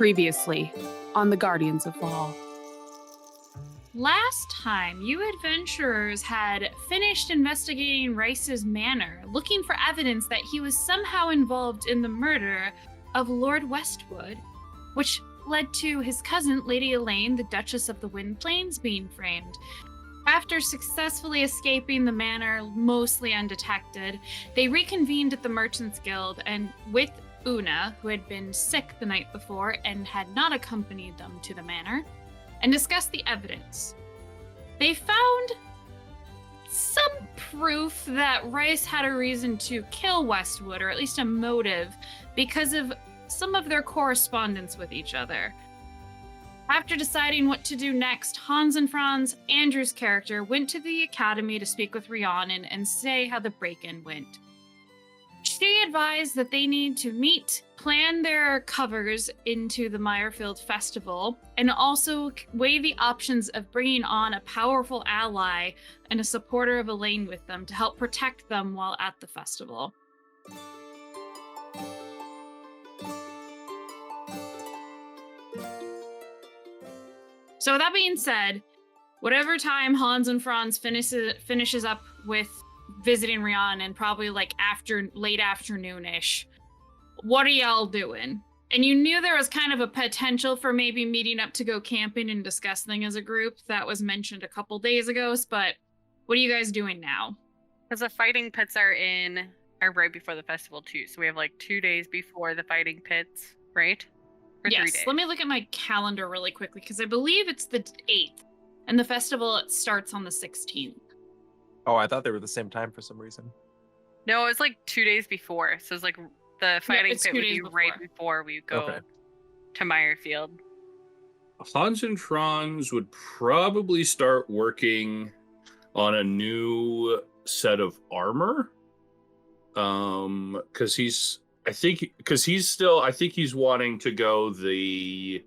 Previously on the Guardians of Fehal. Last time, you adventurers had finished investigating Rice's manor, looking for evidence that he was somehow involved in the murder of Lord Westwood, which led to his cousin, Lady Elaine, the Duchess of the Wind Plains, being framed. After successfully escaping the manor, mostly undetected, they reconvened at the Merchants Guild, and with Una, who had been sick the night before and had not accompanied them to the manor, and discussed the evidence. They found some proof that Rice had a reason to kill Westwood, or at least a motive, because of some of their correspondence with each other. After deciding what to do next, Hans and Franz, Andrew's character, went to the academy to speak with Rhiannon and say how the break-in went. She advised that they need to meet, plan their covers into the Mirefield festival, and also weigh the options of bringing on a powerful ally and a supporter of Elaine with them to help protect them while at the festival. So with that being said, whatever time Hans and Franz finishes up with visiting Rhiannon, probably like late afternoon-ish, what are y'all doing? And you knew there was kind of a potential for maybe meeting up to go camping and discuss things as a group. That was mentioned a couple days ago, but what are you guys doing now? Because the fighting pits are right before the festival too, so we have like 2 days before the fighting pits, right? Or yes, 3 days. Let me look at my calendar really quickly, because I believe it's the 8th, and the festival starts on the 16th. Oh, I thought they were the same time for some reason. No, it's like 2 days before, so it's like the fighting pit would be right before we go to Mirefield. Hans and Franz would probably start working on a new set of armor. Because he's wanting to go the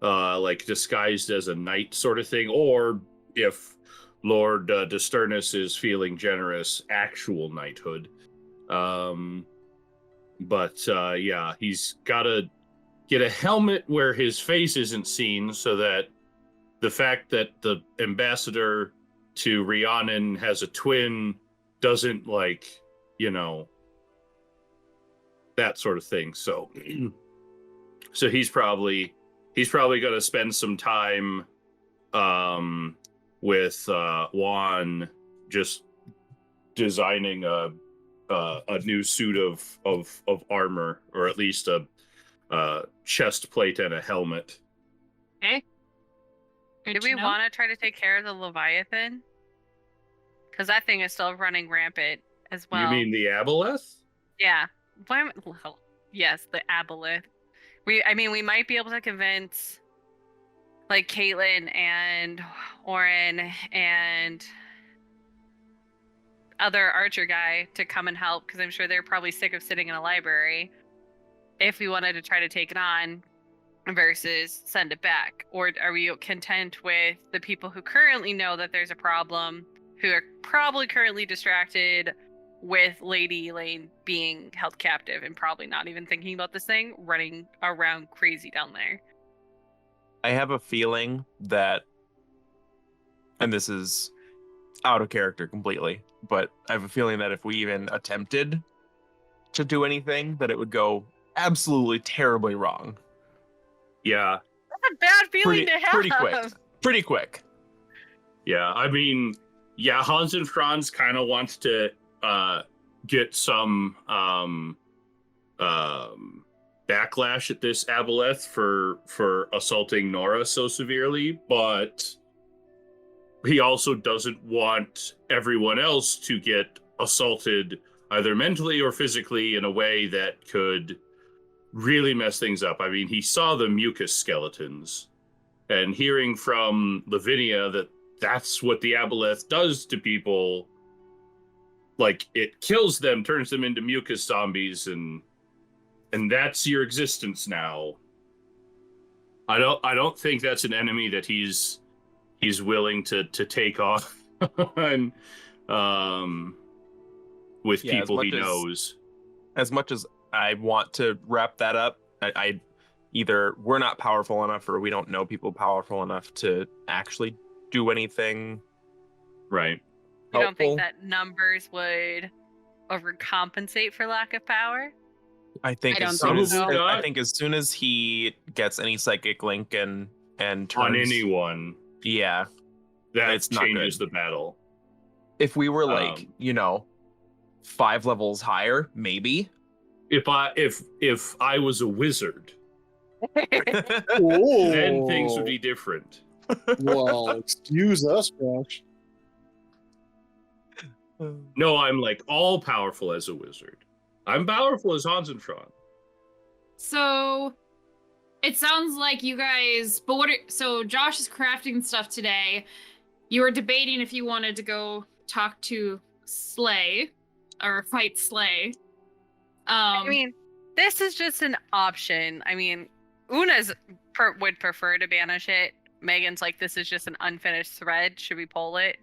like disguised as a knight sort of thing, or if Lord Disturnus is feeling generous, actual knighthood. But he's got to get a helmet where his face isn't seen, so that the fact that the ambassador to Rhiannon has a twin doesn't, like, that sort of thing. So he's probably going to spend some time with Juan, just designing a new suit of armor, or at least a chest plate and a helmet. Okay. Do we want to try to take care of the Leviathan? Because that thing is still running rampant as well. You mean the Aboleth? Yeah. Yes, the Aboleth. We might be able to convince like Caitlin and Oren and other archer guy to come and help, because I'm sure they're probably sick of sitting in a library, if we wanted to try to take it on versus send it back. Or are we content with the people who currently know that there's a problem, who are probably currently distracted with Lady Elaine being held captive and probably not even thinking about this thing, running around crazy down there? I have a feeling that, and this is out of character completely, but I have a feeling that if we even attempted to do anything, that it would go absolutely terribly wrong. Yeah. That's a bad feeling to have. Pretty quick. Yeah, Hans and Franz kind of wants to get some backlash at this Aboleth for assaulting Nora so severely, but he also doesn't want everyone else to get assaulted either mentally or physically in a way that could really mess things up. I mean, he saw the mucus skeletons, and hearing from Lavinia that that's what the Aboleth does to people, like, it kills them, turns them into mucus zombies, and that's your existence now. I don't think that's an enemy that he's willing to take on with people he knows. As much as I want to wrap that up, I either we're not powerful enough or we don't know people powerful enough to actually do anything. Right. You don't think helpful. that numbers would overcompensate for lack of power? I think I don't as soon think as so. I think as soon as he gets any psychic link and turns On anyone, yeah, that It's not changes good. the battle. if we were like, Um, 5 levels higher, maybe. If I was a wizard, Oh, then things would be different. Well, excuse us, Josh. No, I'm like all powerful as a wizard. I'm powerful as Hans and Tron. So it sounds like you guys, but so Josh is crafting stuff today. You were debating if you wanted to go talk to Slay or fight Slay. I mean, this is just an option. I mean, Una's would prefer to banish it. Megan's like, this is just an unfinished thread. Should we pull it?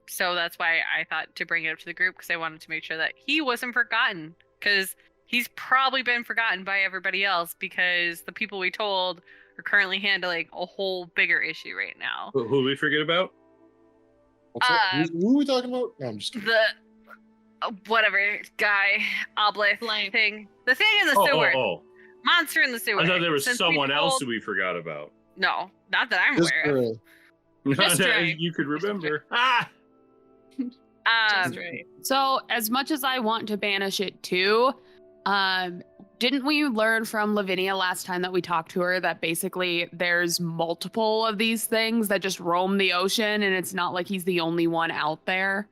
So that's why I thought to bring it up to the group, because I wanted to make sure that he wasn't forgotten, because he's probably been forgotten by everybody else, because the people we told are currently handling a whole bigger issue right now. Who did we forget about? What's that? Who are we talking about? No, I'm just kidding. The whatever guy, obelisk Flame. thing, the thing in the sewer, Oh. monster in the sewer. I thought there was Since we someone else told- that we forgot about. No, not that I'm Just aware of. Just right. You could remember. Ah! Just right. So, as much as I want to banish it too, didn't we learn from Lavinia last time that we talked to her that basically there's multiple of these things that just roam the ocean, and it's not like he's the only one out there?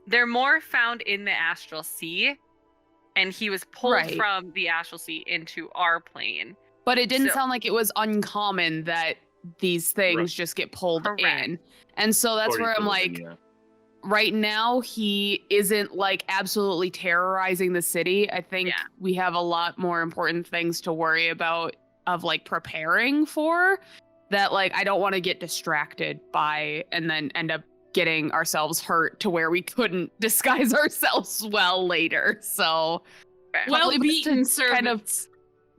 They're more found in the astral sea, and he was pulled Right. from the astral sea into our plane. But it didn't So- sound like it was uncommon that these things Right. just get pulled Correct. in. And so that's According where to I'm like, Lavinia. right now he isn't like absolutely terrorizing the city. I think Yeah. we have a lot more important things to worry about of like preparing for that. Like, I don't want to get distracted by and then end up getting ourselves hurt to where we couldn't disguise ourselves well later. So Well probably best to beaten kind of servants.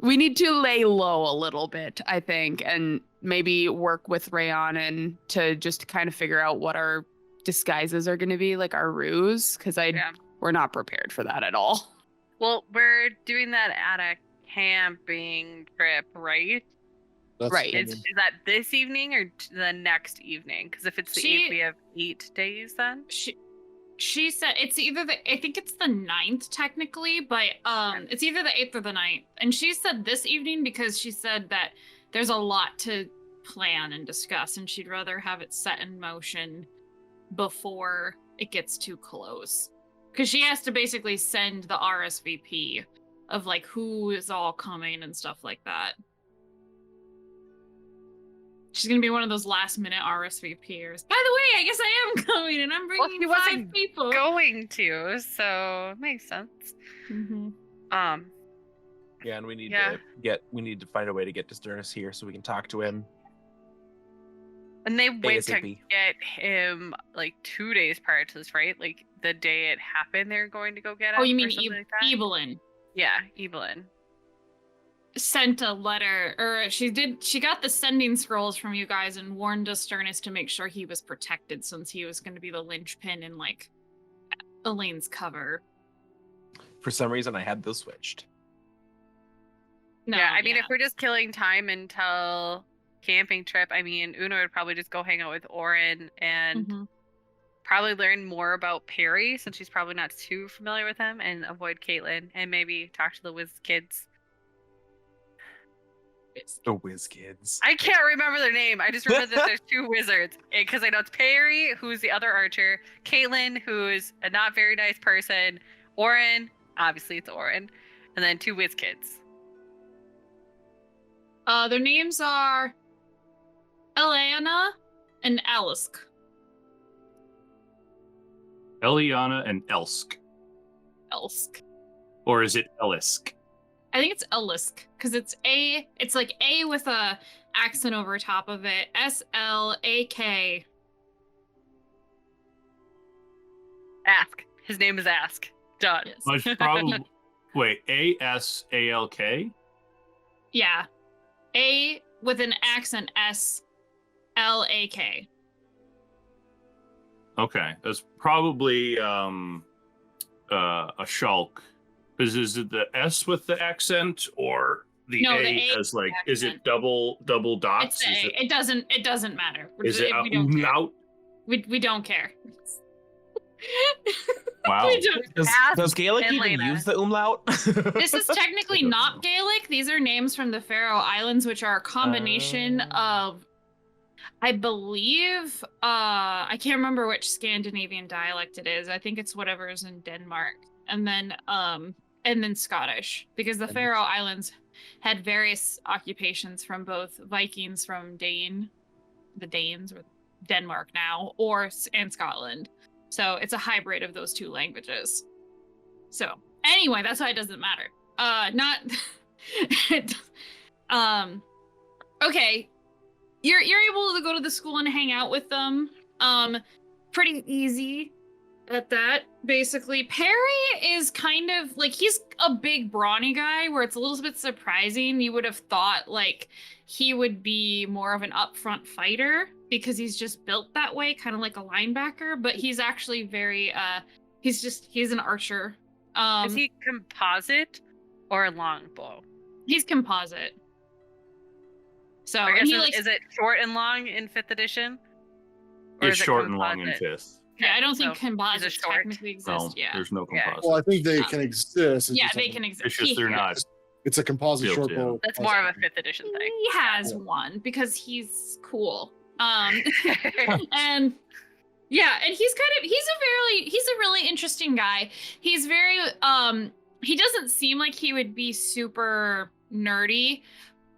we need to lay low a little bit, I think, and maybe work with Rayon and to just kind of figure out what our disguises are going to be, like our ruse, because Yeah. we're not prepared for that at all. Well, we're doing that at a camping trip, right? That's Right. funny. Is that this evening or the next evening? Because if it's the She- 8th, we have 8 days then. She said it's either I think it's the 9th technically, but it's either the 8th or the 9th. And she said this evening because she said that there's a lot to plan and discuss, and she'd rather have it set in motion before it gets too close. Because she has to basically send the RSVP of like who is all coming and stuff like that. She's gonna be one of those last minute RSVPers. By the way, I guess I am coming, and I'm bringing he 5 wasn't people. Going to, so it makes sense. Mhm. Yeah, and we need Yeah. to find a way to get Disturnis here so we can talk to him. And they went to ASAP. get him like 2 days prior to this, right? Like the day it happened, they're going to go get him. Oh, you mean or something like that? Evelyn Yeah, Evelyn. sent a letter, or she got the sending scrolls from you guys and warned Asturnus to make sure he was protected since he was going to be the linchpin in like Elaine's cover. For some reason, I had those switched. No, yeah, I mean, if we're just killing time until camping trip, I mean, Una would probably just go hang out with Orin and Mhm. probably learn more about Perry, since she's probably not too familiar with him, and avoid Caitlin, and maybe talk to the Wiz kids. The Whiz Kids. I can't remember their name. I just remember that there's 2 wizards, because I know it's Perry, who's the other archer, Caitlin, who's a not very nice person, Orin, obviously it's Orin, and then 2 Wiz kids. Their names are Eliana and Alisk. Eliana and Elsk. Elsk. Or is it Elisk? I think it's Elisk because it's like A with a accent over top of it. SLAK. Ask. His name is Ask. Done. Yes. Much Wait, ASALK? Yeah. A with an accent SLAK. Okay, that's probably a shulk. Is it the S with the accent or the No, A the A as like? Is accent. it double dots? It's the A. It doesn't matter. Is it We don't care. umlaut? We don't care. Wow. We don't. Does Gaelic and even Lena. use the umlaut? This is technically I don't not know. Gaelic. These are names from the Faroe Islands, which are a combination of, I believe, I can't remember which Scandinavian dialect it is. I think it's whatever is in Denmark, and then Scottish, because the Faroe Islands had various occupations from both Vikings from the Danes, or Denmark now, and Scotland. So it's a hybrid of those two languages. So anyway, that's why it doesn't matter. Okay. You're able to go to the school and hang out with them. Pretty easy at that, basically. Perry is kind of like, he's a big brawny guy where it's a little bit surprising. You would have thought like he would be more of an upfront fighter because he's just built that way, kind of like a linebacker, but he's actually very he's an archer. Is he composite or longbow? He's composite. So I and guess he is it short and long in 5th edition? Or It's is it short and long in composite? 5th. yeah, I don't So, think is it composites short? technically exist. No, Yeah. there's no Yeah. composite. Well, I think they can exist. Yeah, they can exist. It's just they're not. It's a composite Built short in. bow. That's more of a 5th edition thing. He has Yeah. one because he's cool. And yeah, and he's a really interesting guy. He's very he doesn't seem like he would be super nerdy,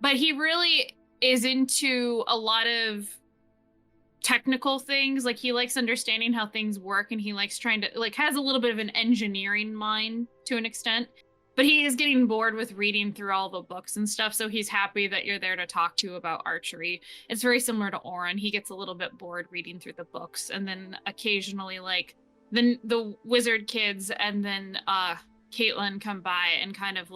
but he really is into a lot of technical things. Like he likes understanding how things work, and he likes trying to has a little bit of an engineering mind to an extent. But he is getting bored with reading through all the books and stuff, so he's happy that you're there to talk to about archery. It's very similar to Oren. He gets a little bit bored reading through the books, and then occasionally, the wizard kids and then Caitlin come by and kind of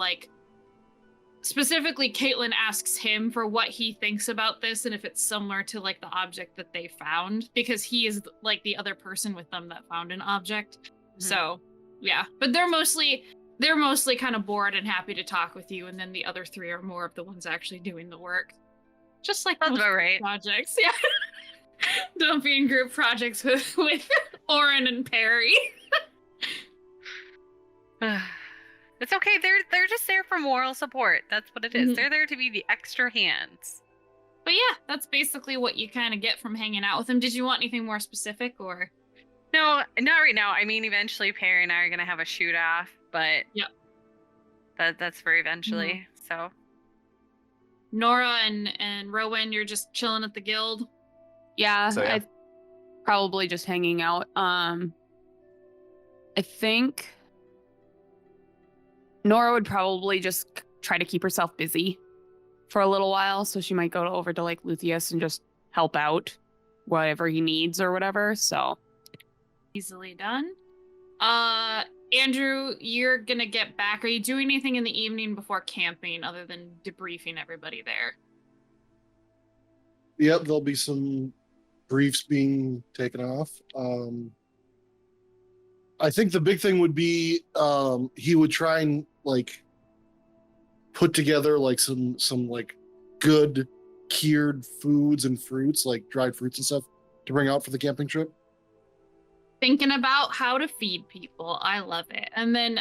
specifically Caitlin asks him for what he thinks about this and if it's similar to the object that they found, because he is the other person with them that found an object. Mm-hmm. So yeah, but they're mostly kind of bored and happy to talk with you, and then the other 3 are more of the ones actually doing the work. Just like Sounds most about right. projects, yeah. Don't be in group projects with Oren and Perry. It's okay. They're just there for moral support. That's what it is. Mhm. They're there to be the extra hands. But yeah, that's basically what you kind of get from hanging out with them. Did you want anything more specific, or? No, not right now. I mean, eventually Perry and I are gonna have a shoot off, but Yep. That's for eventually. So Nora and Rowan, you're just chilling at the guild. Yeah, So, yeah. I probably just hanging out. I think Nora would probably just try to keep herself busy for a little while, so she might go over to Lucius and just help out whatever he needs or whatever. So Easily done. Andrew, you're gonna get back. Are you doing anything in the evening before camping other than debriefing everybody there? Yep, there'll be some briefs being taken off. I think the big thing would be he would try and put together some good cured foods and fruits, like dried fruits and stuff, to bring out for the camping trip. Thinking about how to feed people. I love it. And then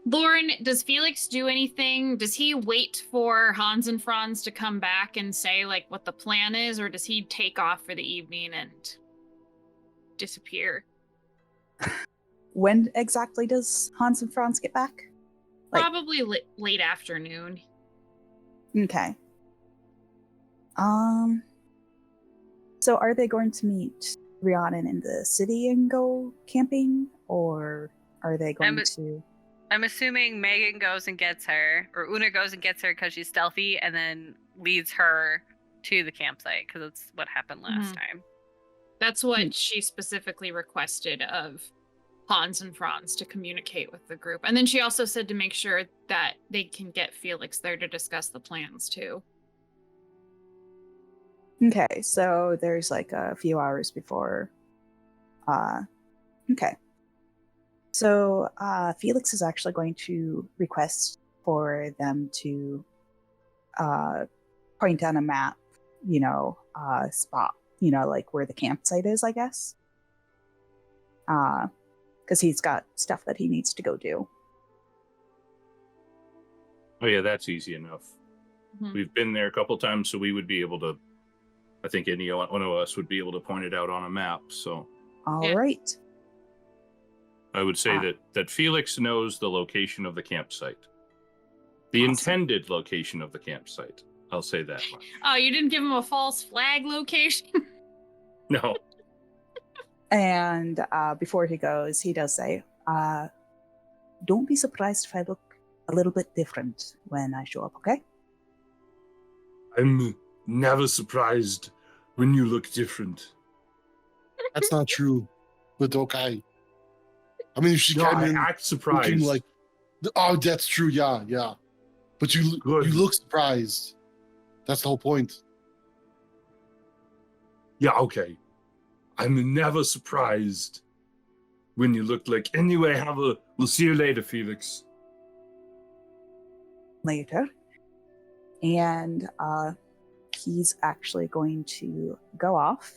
Lauren, does Felix do anything? Does he wait for Hans and Franz to come back and say what the plan is, or does he take off for the evening and disappear? When exactly does Hans and Franz get back? Probably late afternoon. Okay. So are they going to meet Rhiannon in the city and go camping, or are they going to? I'm assuming Megan goes and gets her, or Una goes and gets her because she's stealthy, and then leads her to the campsite because that's what happened last time. That's what she specifically requested of Hans and Franz to communicate with the group. And then she also said to make sure that they can get Felix there to discuss the plans too. Okay, so there's like a few hours before. Okay. So Felix is actually going to request for them to point on a map, spot, like where the campsite is, I guess. Because he's got stuff that he needs to go do. Oh yeah, that's easy enough. Mhm. We've been there a couple times, so we would be able to. I think any one of us would be able to point it out on a map. So All right. I would say Ah. that Felix knows the location of the campsite, the Awesome. intended location of the campsite. I'll say that much. Oh, you didn't give him a false flag location? No, And before he goes, he does say, don't be surprised if I look a little bit different when I show up, okay? I'm never surprised when you look different. That's not true, but okay. I mean, she No, came I in act surprised. looking like, oh, that's true, yeah. But you Good. look surprised. That's the whole point. Yeah, okay. I'm never surprised when you look like. Anyway, we'll see you later, Felix. Later. And he's actually going to go off,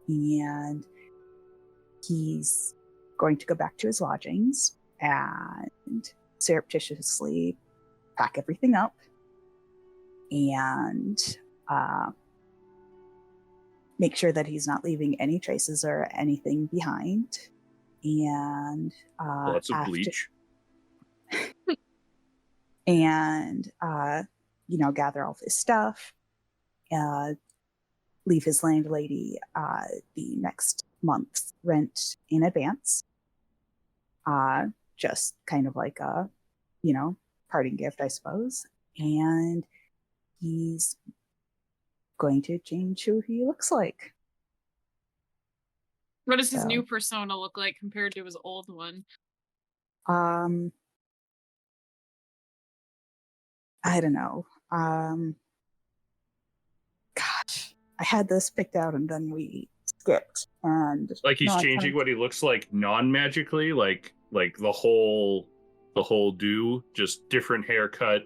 and he's going to go back to his lodgings and surreptitiously pack everything up and make sure that he's not leaving any traces or anything behind. And Lots of bleach. and gather all of his stuff, leave his landlady the next month's rent in advance, just kind of like a parting gift, I suppose. And he's going to change who he looks like. What does his So- new persona look like compared to his old one? I don't know. Gosh, I had this picked out and then we skipped. And Like he's no, I'm changing kinda- what he looks like non-magically, like the whole do, just different haircut.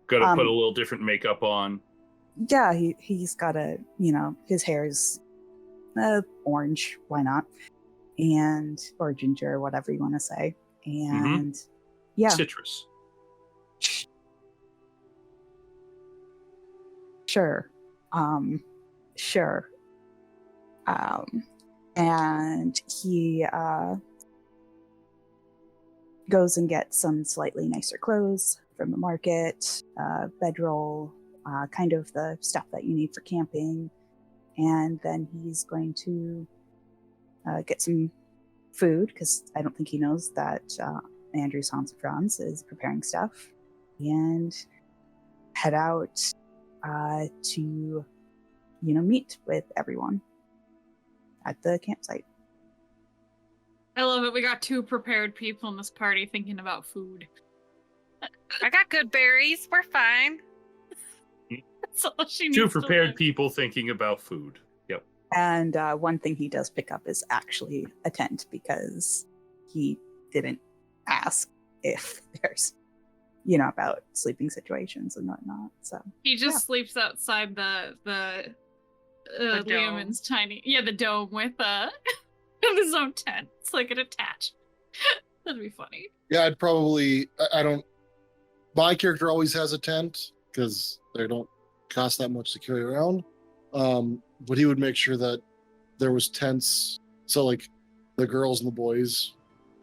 Got to put a little different makeup on. Yeah, he's got his hair is orange. Why not? And or ginger, whatever you want to say. And yeah, Citrus. sure. Sure. And he goes and gets some slightly nicer clothes from the market, bedroll, kind of the stuff that you need for camping. And then he's going to get some food, because I don't think he knows that Andrew's Hans and Franz is preparing stuff, and head out to meet with everyone at the campsite. I love it. We got two prepared people in this party thinking about food. I got good berries. We're fine. That's all she needs Two to prepared live. people thinking about food. Yep. And one thing he does pick up is actually a tent, because he didn't ask if there's about sleeping situations and whatnot. So He just sleeps outside the dome. Liamon's the dome with his own tent. It's like an attached. That'd be funny. Yeah, I'd probably. I don't. My character always has a tent because they don't cost that much to carry around. But he would make sure that there was tents. So like the girls and the boys,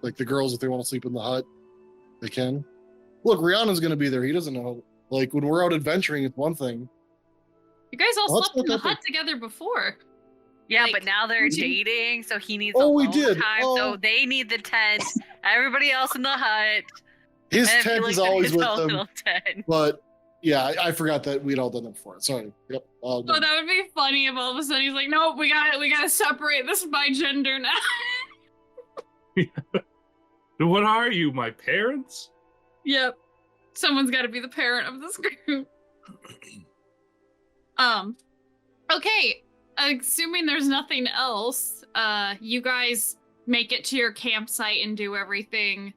like the girls, if they want to sleep in the hut, they can. Look, Rihanna's going to be there. He doesn't know. Like when we're out adventuring, it's one thing. You guys all Well, that's slept in the what I hut together before. Yeah, Like, but now they're we didn't- dating, so he needs Oh, we alone did. time. Oh. So they need the tent. Everybody else in the hut. His and tent Felix is in always his with own them. little tent. But yeah, I forgot that we'd all done that before. Sorry. Yep. Oh, that would be funny if all of a sudden he's like, "Nope, we gotta separate this by gender now." What are you, my parents? Yep. Someone's got to be the parent of this group. Okay. Assuming there's nothing else, you guys make it to your campsite and do everything.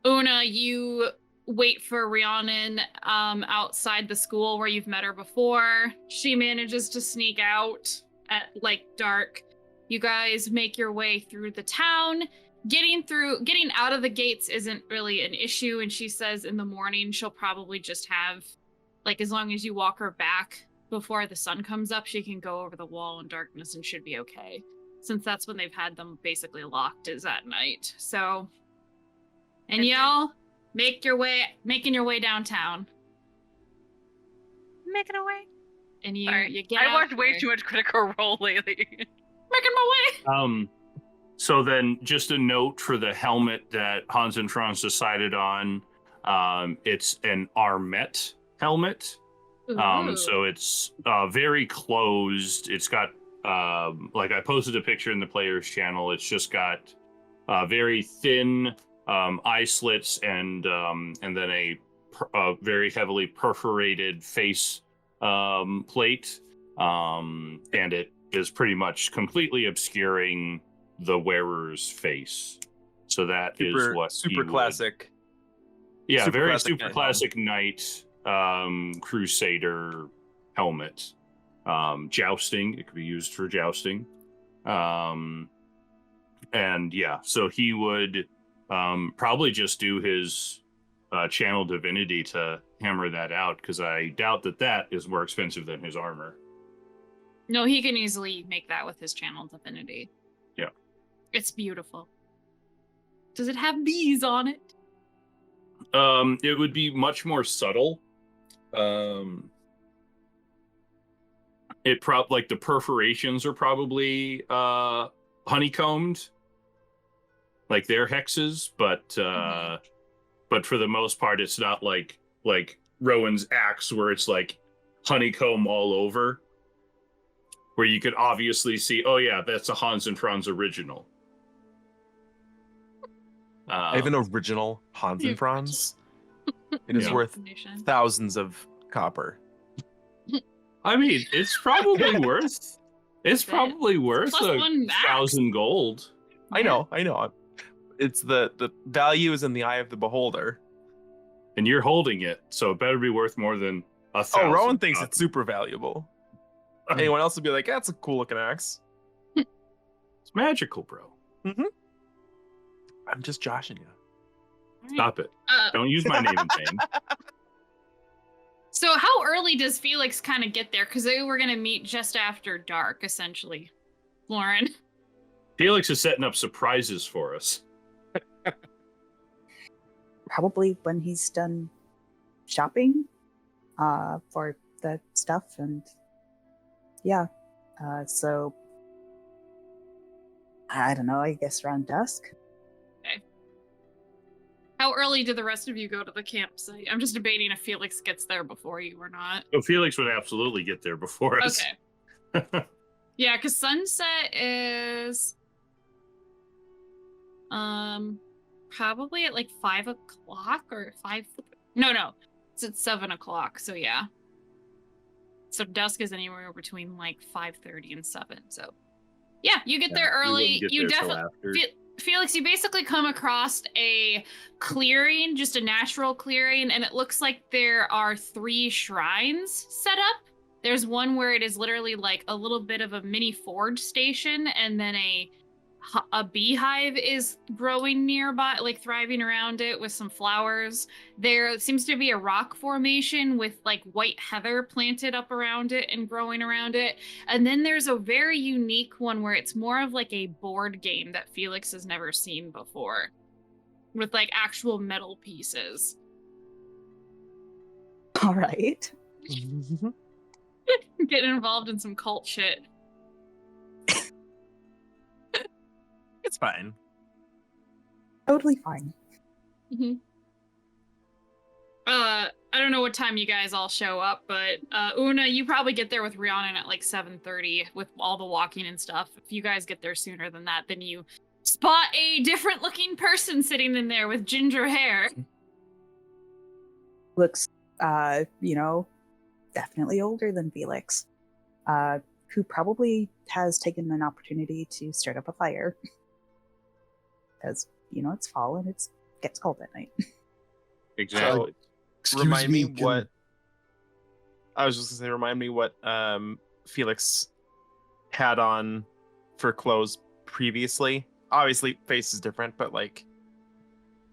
Una, you wait for Rhiannon outside the school where you've met her before. She manages to sneak out at like dark. You guys make your way through the town. Getting out of the gates isn't really an issue, and she says in the morning she'll probably just have, like, as long as you walk her back before the sun comes up, she can go over the wall in darkness and should be okay. Since that's when they've had them basically locked, is at night. So, and y'all making your way downtown. Making a way. And you get I out watched way there. too much Critical Role lately. Making my way. So then, just a note for the helmet that Hans and Franz decided on. It's an Armet helmet. Ooh. So it's very closed. It's got like I posted a picture in the players channel. It's just got very thin eye slits and then a very heavily perforated face plate, and it is pretty much completely obscuring the wearer's face. So that is what super classic. Yeah, super very classic super knight classic knight crusader helmet. Jousting, it could be used for jousting. And yeah, so he would probably just do his channel divinity to hammer that out, because I doubt that is more expensive than his armor. No, he can easily make that with his channel divinity. Yeah. It's beautiful. Does it have bees on it? It would be much more subtle. Like the perforations are probably honeycombed, like their hexes, but for the most part, it's not like Rowan's axe where it's like honeycomb all over, where you could obviously see, oh yeah, that's a Hans and Franz original. I have an original Hans and Franz. It is Yeah. worth thousands of copper. I mean, it's probably worth. It's probably worth Plus a one axe. 1,000 gold. I know. It's the value is in the eye of the beholder. And you're holding it, so it better be worth more than 1,000. Oh, Rowan thinks it's super valuable. Anyone else would be like, that's a cool looking axe. It's magical, bro. I'm just joshing you. Stop it. Don't use my name in vain. So how early does Felix kind of get there? Because they were going to meet just after dark, essentially. Lauren. Felix is setting up surprises for us. Probably when he's done shopping for the stuff, and yeah. So I don't know, I guess around dusk. How early do the rest of you go to the campsite? I'm just debating if Felix gets there before you or not. So Felix would absolutely get there before us. Okay. Yeah, because sunset is probably at like 5 o'clock or 5. No, it's at 7 o'clock. So yeah. So dusk is anywhere between like 5:30 and 7. So yeah, you get there early. You definitely. Felix, you basically come across a clearing, just a natural clearing, and it looks like there are 3 shrines set up. There's one where it is literally like a little bit of a mini forge station, and then a beehive is growing nearby, like thriving around it with some flowers. There seems to be a rock formation with like white heather planted up around it and growing around it. And then there's a very unique one where it's more of like a board game that Felix has never seen before, with like actual metal pieces. All right. Getting involved in some cult shit. It's fine. Totally fine. I don't know what time you guys all show up, but Una, you probably get there with Rhiannon at like 7:30 with all the walking and stuff. If you guys get there sooner than that, then you spot a different looking person sitting in there with ginger hair. Looks, definitely older than Felix, who probably has taken an opportunity to start up a fire. Because, it's fall and it gets cold at night. Exactly. Excuse Remind me can- what I was just gonna say. Remind me what Felix had on for clothes previously. Obviously, face is different, but like,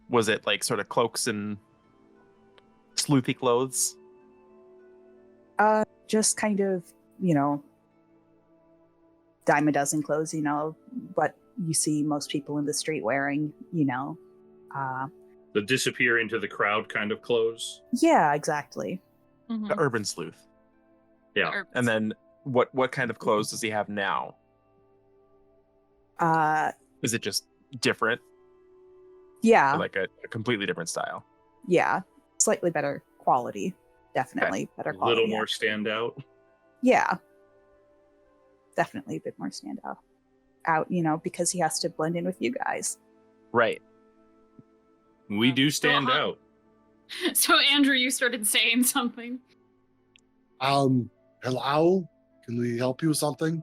was it like sort of cloaks and sleuthy clothes? Just kind of, dime a dozen clothes, what you see most people in the street wearing, The disappear into the crowd kind of clothes. Yeah, exactly. The urban sleuth. Yeah. And then what kind of clothes does he have now? Is it just different? Yeah, Or like a completely different style? yeah, slightly better quality, definitely better A quality. little more standout. Yeah, definitely a bit more standout. Because he has to blend in with you guys. Right. We do stand So, out. So Andrew, you started saying something. Hello? Can we help you with something?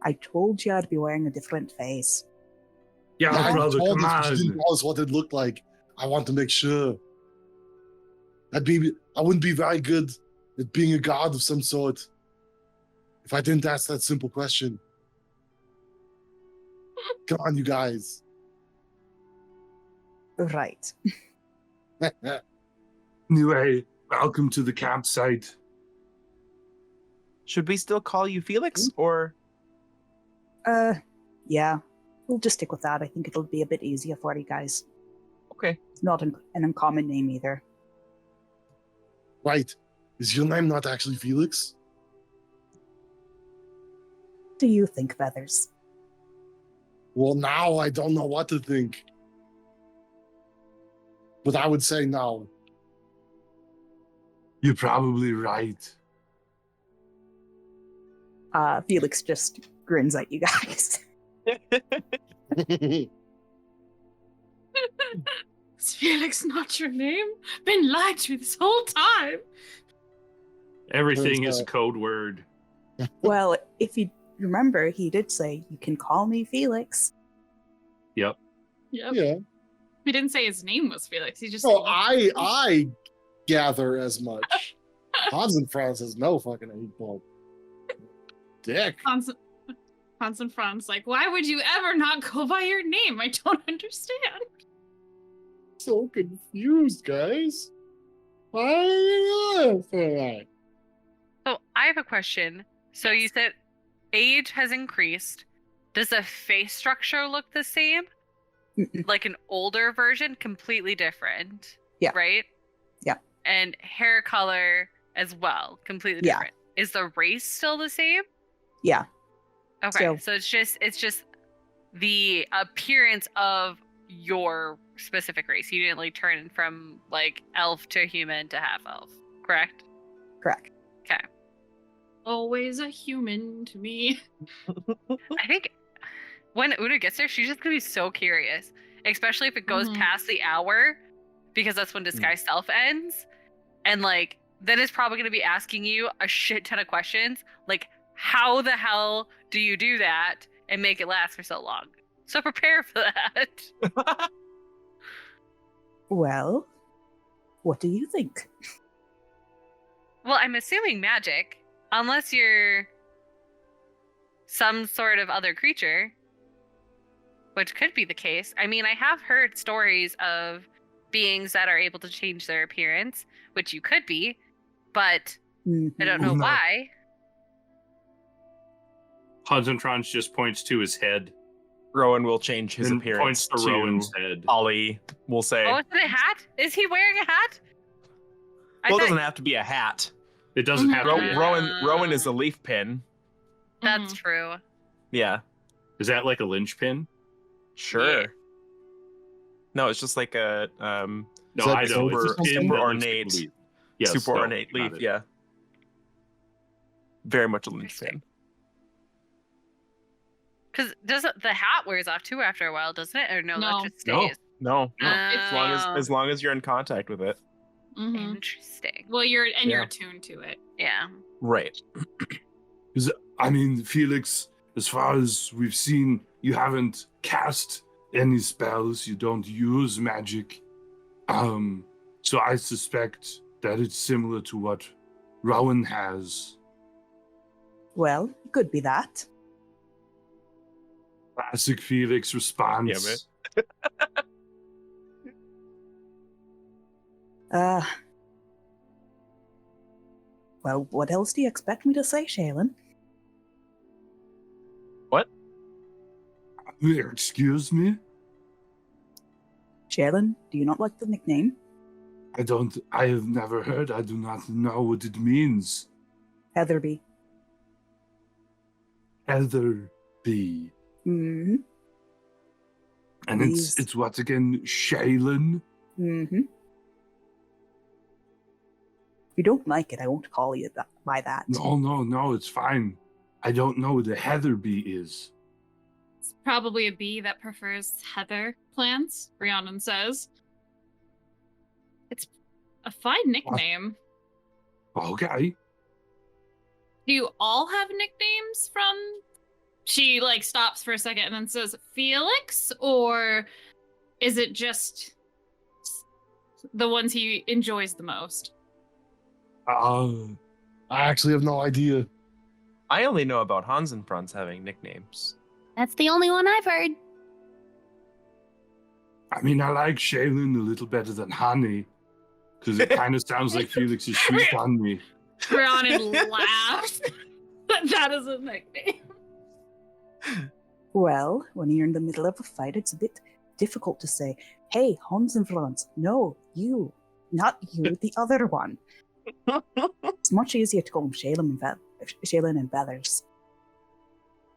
I told you I'd be wearing a different face. Yeah, I brother, told come us you didn't on. tell us what it looked like. I want to make sure. I wouldn't be very good at being a god of some sort if I didn't ask that simple question. Come on, you guys. Right. Anyway, welcome to the campsite. Should we still call you Felix, or Yeah. We'll just stick with that. I think it'll be a bit easier for you guys. okay? It's not an uncommon name either. Right. Is your name not actually Felix? Do you think, Feathers? Well, now I don't know what to think. But I would say no. You're probably right. Felix just grins at you guys. Is Felix not your name? Been lied to this whole time. Everything is a out. code word. Well, if you remember, he did say, you can call me Felix. Yep. Yeah. He didn't say his name was Felix. He just Oh, said, I gather as much. Hans and Franz has no fucking equal dick. Hans and Franz, like, why would you ever not go by your name? I don't understand. So confused, guys. Why? So I have a question. So you said age has increased. Does the face structure look the same? Mm-mm. Like an older version, completely different. Yeah. Right? Yeah. And hair color as well, completely Yeah. different. Is the race still the same? Yeah. Okay. So- So it's just the appearance of your specific race. You didn't like turn from like elf to human to half elf, correct? Correct. Okay. Always a human to me. I think when Una gets there, she's just gonna be so curious, especially if it goes Mhm. past the hour, because that's when disguise self ends, and like then it's probably gonna be asking you a shit ton of questions, like how the hell do you do that and make it last for so long? So prepare for that. Well, what do you think? Well, I'm assuming magic, unless you're some sort of other creature, which could be the case. I mean, I have heard stories of beings that are able to change their appearance, which you could be, but I don't know Una. why. Hans and Franz just points to his head. Rowan will change his and appearance points to Rowan's head. Ollie will say, Oh, is it a hat? Is he wearing a hat? I well, it thought- doesn't have to be a hat. It doesn't have to be. Rowan is a leaf pin. That's true. Yeah, Is that like a linchpin? sure. Yeah. No, it's just like a No, that I know. It's a super- pin super that looks like a ornate- leaf. Yes, super no, ornate got leaf. it. Yeah, very much a Interesting. linchpin. Because doesn't the hat wears off too after a while, doesn't it? Or no, No. that just No. stays. No, No. as long as you're in contact with it. Mhm. Interesting. Well, you're Yeah. attuned to it. Yeah. Right. Because, I mean, Felix, as far as we've seen, you haven't cast any spells, you don't use magic. So I suspect that it's similar to what Rowan has. Well, it could be that. Classic Felix response. Yeah, Well, what else do you expect me to say, Shaylin? What? Excuse me? Shaylin, do you not like the nickname? I have never heard, I do not know what it means. Heatherby. Heatherby. Mm-hmm. And Please. it's what again? Shaylin? Mm-hmm. If you don't like it, I won't call you by that. No, it's fine. I don't know what a Heatherby is. It's probably a bee that prefers heather plants, Rhiannon says. It's a fine nickname. Okay. Do you all have nicknames from... She, stops for a second and then says, Felix? Or is it just the ones he enjoys the most? I actually have no idea. I only know about Hans and Franz having nicknames. That's the only one I've heard. I mean, I like Shaylin a little better than Honey, because it kind of sounds like Felix's sweet honey. Rhiannon laughs. That is a nickname. Well, when you're in the middle of a fight, it's a bit difficult to say, hey, Hans and Franz. No, you. Not you, the other one. It's much easier to call them Shaylin and Feathers.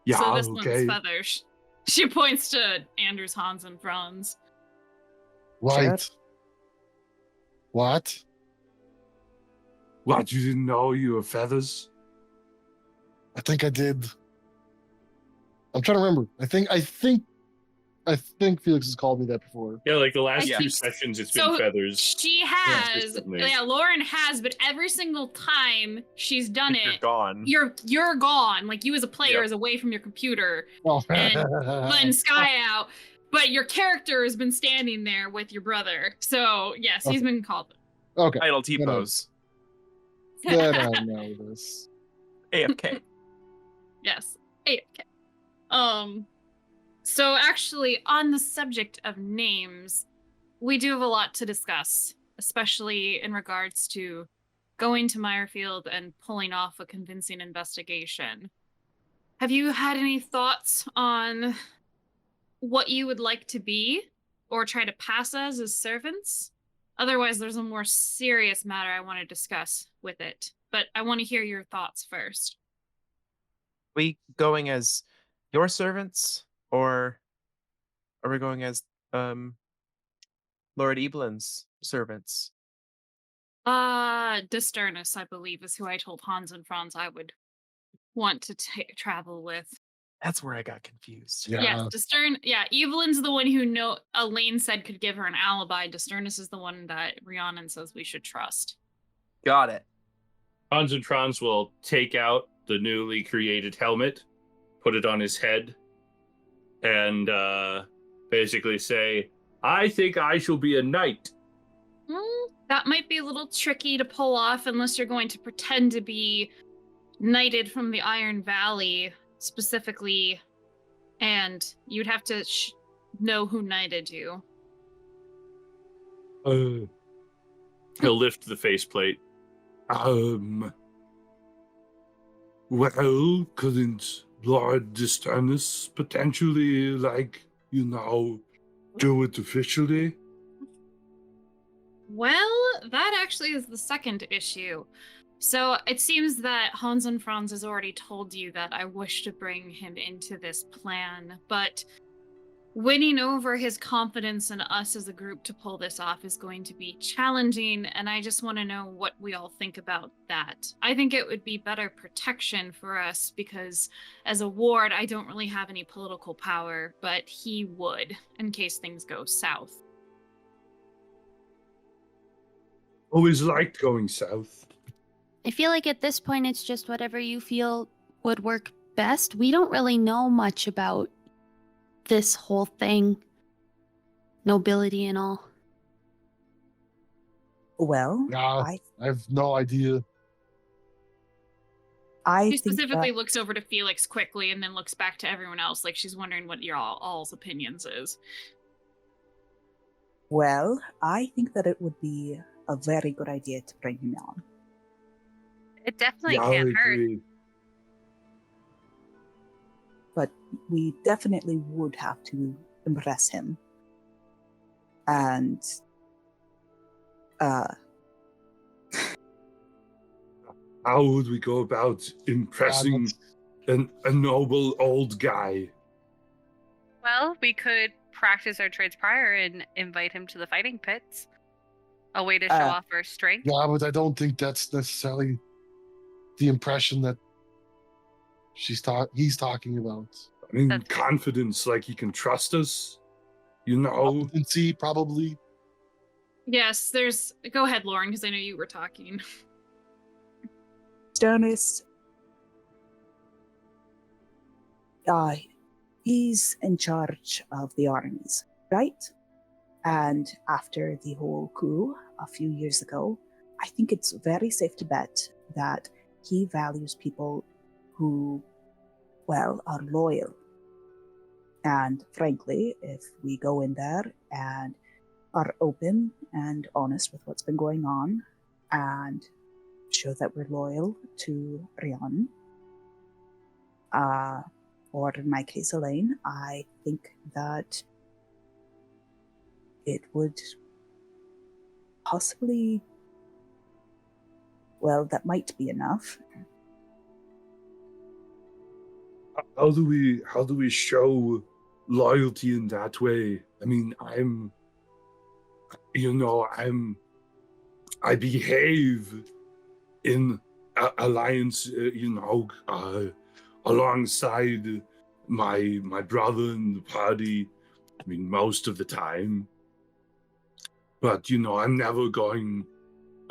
Yeah, So this okay. one's Feathers. She points to Anders, Hans, and Franz. Right. What? What, you didn't know you were Feathers? I think I did. I'm trying to remember. I think Felix has called me that before. Yeah, like the last I two think sessions, it's so. been feathers. She has, consistently. yeah, Lauren has, but every single time she's done You're it, gone. you're gone. Like you as a player Yep. is away from your computer, Oh. letting Sky out, but your character has been standing there with your brother. So yes, he's been called. Okay. Idle T-pose. Then I know this. AFK. Yes. Okay. So actually, on the subject of names, we do have a lot to discuss, especially in regards to going to Mirefield and pulling off a convincing investigation. Have you had any thoughts on what you would like to be or try to pass as servants? Otherwise, there's a more serious matter I want to discuss with it, but I want to hear your thoughts first. We going as your servants, or are we going as Lord Ebelin's servants? Disturnus, I believe, is who I told Hans and Franz I would want to travel with. That's where I got confused. Yeah. Yes, Evelyn's the one who Elaine said could give her an alibi. Disturnus is the one that Rhiannon says we should trust. Got it. Hans and Franz will take out the newly created helmet, put it on his head, and basically say, I think I shall be a knight. That might be a little tricky to pull off unless you're going to pretend to be knighted from the Iron Valley specifically, and you'd have to know who knighted you. He'll lift the faceplate. Well, couldn't Lord Disturnus potentially, do it officially? Well, that actually is the second issue. So it seems that Hans and Franz has already told you that I wish to bring him into this plan, but winning over his confidence in us as a group to pull this off is going to be challenging, and I just want to know what we all think about that. I think it would be better protection for us because as a ward, I don't really have any political power, but he would in case things go south. Always liked going south. I feel like at this point it's just whatever you feel would work best. We don't really know much about this whole thing, nobility and all. Well, Yeah, I I have no idea. She think specifically that, looks over to Felix quickly and then looks back to everyone else like she's wondering what your all's opinions is. well, I think that it would be a very good idea to bring him on. It definitely Yeah, I can't hurt. agree. But we definitely would have to impress him. And How would we go about impressing a noble old guy? Well, we could practice our trades prior and invite him to the fighting pits. A way to show off our strength. Yeah, but I don't think that's necessarily the impression that he's talking about. I mean, That's- confidence, like he can trust us. You know, Competency, probably. Yes, go ahead, Lauren, because I know you were talking. Sternis, he's in charge of the armies, right? And after the whole coup a few years ago, I think it's very safe to bet that he values people who, well, are loyal. And frankly, if we go in there and are open and honest with what's been going on and show that we're loyal to Rhiannon, or in my case, Elaine, I think that it would possibly, well, that might be enough. how do we show loyalty in that way? I mean, I behave in alliance, alongside my brother in the party. I mean, most of the time. But, I'm never going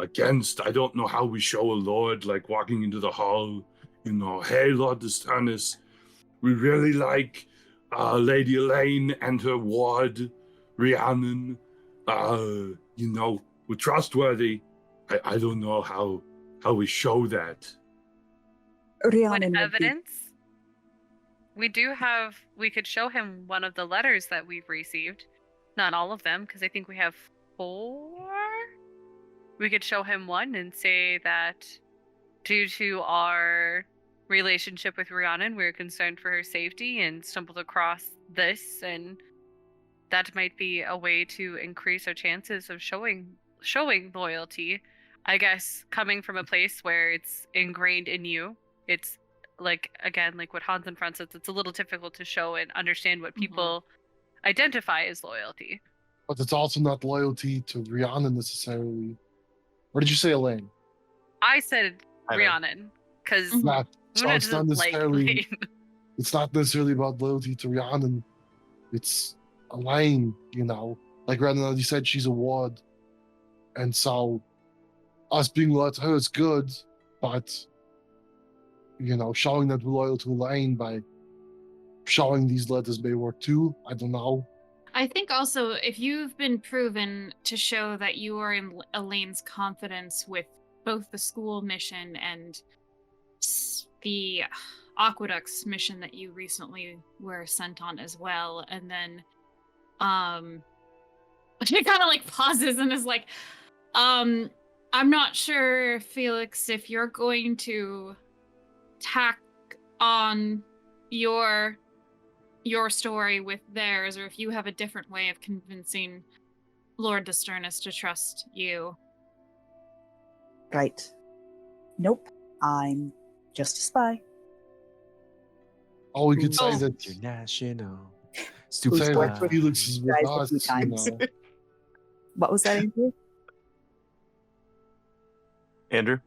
against. I don't know how we show a lord, like walking into the hall, hey, Lord Desternis, we really like Lady Elaine and her ward, Rhiannon. We're trustworthy. I don't know how we show that. Rhiannon With would be- evidence, we could show him one of the letters that we've received. Not all of them, because I think we have 4. We could show him one and say that due to our relationship with Rhiannon, we're concerned for her safety and stumbled across this, and that might be a way to increase our chances of showing loyalty. I guess coming from a place where it's ingrained in you, it's like what Hans and Franz says, it's a little difficult to show and understand what people identify as loyalty. But it's also not loyalty to Rhiannon necessarily. Or did you say Elaine? I said I know. Rhiannon because Not, so Luna it's not doesn't like necessarily. Elaine. It's not necessarily about loyalty to Rhiannon. It's Elaine, Like Rhiannon, you said, she's a ward, and so us being loyal to her is good, but showing that we're loyal to Elaine by showing these letters may work too. I don't know. I think also if you've been proven to show that you are in Elaine's confidence with both the school mission and the aqueducts mission that you recently were sent on as well, and then she kind of like pauses and is like, I'm not sure, Felix, if you're going to tack on your story with theirs, or if you have a different way of convincing Lord Desternis to trust you. Right. Nope. I'm just a spy. Or we could say Oh. that International. Stupid. Who's worked with Felix is with guys a few us, times. you know. What was that, Andrew? Andrew?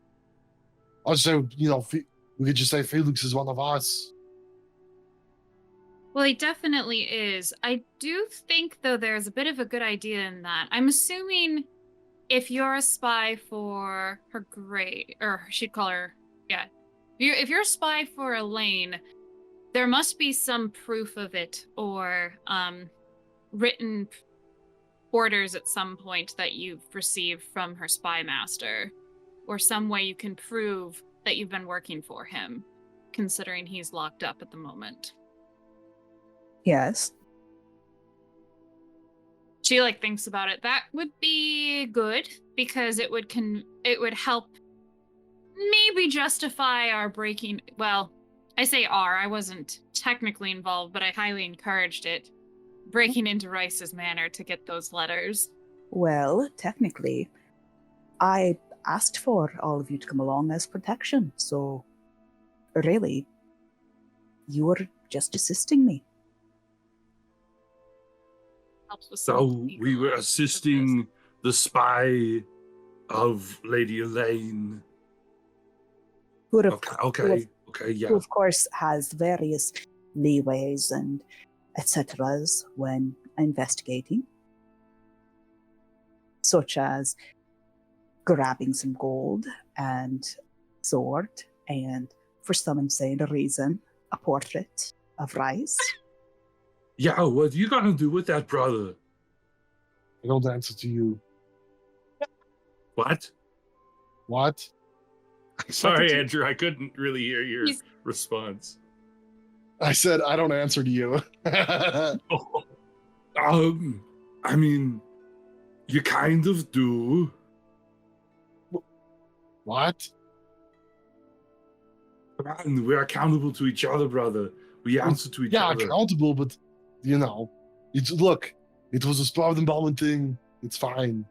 Also, you know, we could just say Felix is one of us. Well, he definitely is. I do think, though, there's a bit of a good idea in that. I'm assuming if you're a spy for her great, or she'd call her, yeah. If you're a spy for Elaine, there must be some proof of it, or written orders at some point that you've received from her spy master, or some way you can prove that you've been working for him, considering he's locked up at the moment. Yes. She thinks about it. That would be good because it would help maybe justify our breaking. Well, I say I wasn't technically involved, but I highly encouraged it. Breaking into Rice's manor to get those letters. Well, technically, I asked for all of you to come along as protection, so really, you were just assisting me. Helps with some So legal we were aspects of assisting the spy of Lady Elaine. Who, of, Okay, yeah. who of course has various leeways and etceteras when investigating, such as grabbing some gold and sword, and for some insane reason, a portrait of Rice. Yeah, what you gonna do with that, brother? I don't answer to you. What? What? Sorry, Andrew, I couldn't really hear your He's- response. I said I don't answer to you. I mean, you kind of do. What? Come on, we're accountable to each other, brother. We answer to each Yeah, other. accountable, but you know, look, it was a spot involvement thing. It's fine.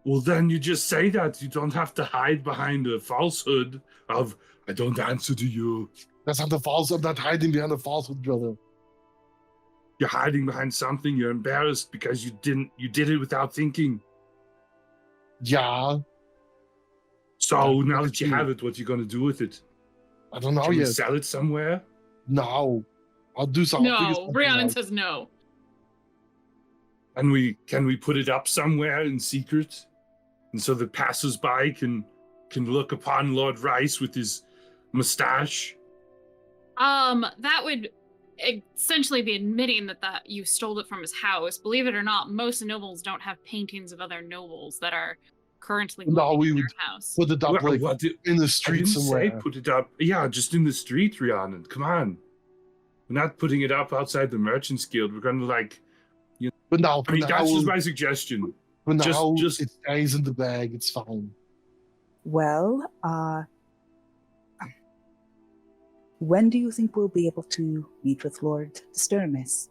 Well, then you just say that. You don't have to hide behind a falsehood of, I don't answer to you. That's not the false. I'm not hiding behind the falsehood, brother. You're hiding behind something. You're embarrassed because you did it without thinking. Yeah, So Yeah, now that you true. have it, what you gonna do with it? I don't know Can we yet. sell it somewhere? No, I'll do something. I'll figure No, something Rhiannon out. says no. And can we put it up somewhere in secret? And so the passers-by can look upon Lord Rice with his mustache. That would essentially be admitting that you stole it from his house. Believe it or not, most nobles don't have paintings of other nobles that are currently No, living we in would their house. put it up in the I street didn't somewhere. say put it up. Yeah, just in the street, Rhiannon. Come on. We're not putting it up outside the Merchants Guild. We're gonna But now, I mean, that's just my suggestion. just- it stays in the bag. It's fine. Well, when do you think we'll be able to meet with Lord Sternis?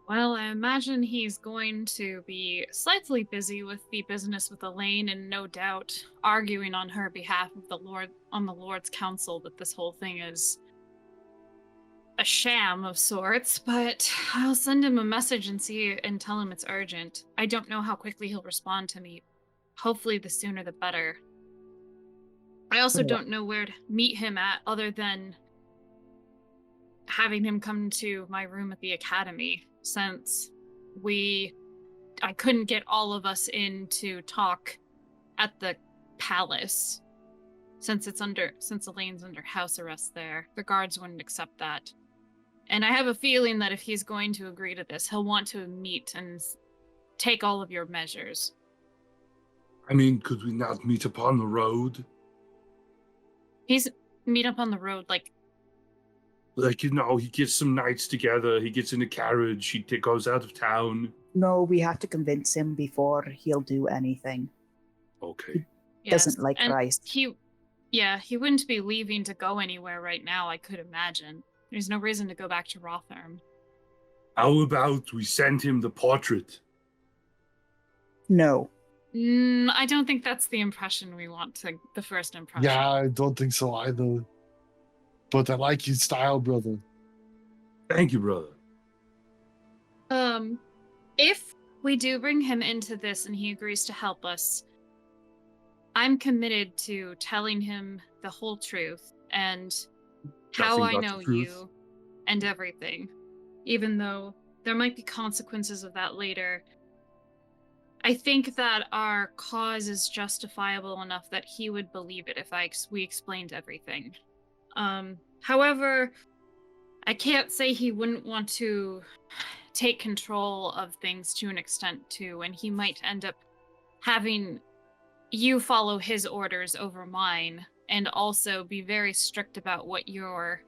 Well, I imagine he's going to be slightly busy with the business with Elaine, and no doubt arguing on her behalf of the Lord's council that this whole thing is a sham of sorts. But I'll send him a message and tell him it's urgent. I don't know how quickly he'll respond to me. Hopefully, the sooner the better. I also don't know where to meet him at, other than having him come to my room at the academy, since I couldn't get all of us in to talk at the palace, since Elaine's under house arrest there. The guards wouldn't accept that. And I have a feeling that if he's going to agree to this, he'll want to meet and take all of your measures. I mean, could we not meet upon the road? Meet up on the road, He gets some nights together. He gets in a carriage. He goes out of town. No, we have to convince him before he'll do anything. Okay. Doesn't like and Rice. He wouldn't be leaving to go anywhere right now, I could imagine. There's no reason to go back to Rotherham. How about we send him the portrait? No. I don't think that's the impression we want the first impression. Yeah, I don't think so either. But I like your style, brother. Thank you, brother. If we do bring him into this and he agrees to help us, I'm committed to telling him the whole truth and how Nothing I but the know truth. you and everything. Even though there might be consequences of that later, I think that our cause is justifiable enough that he would believe it if we explained everything. However, I can't say he wouldn't want to take control of things to an extent too, and he might end up having you follow his orders over mine, and also be very strict about what your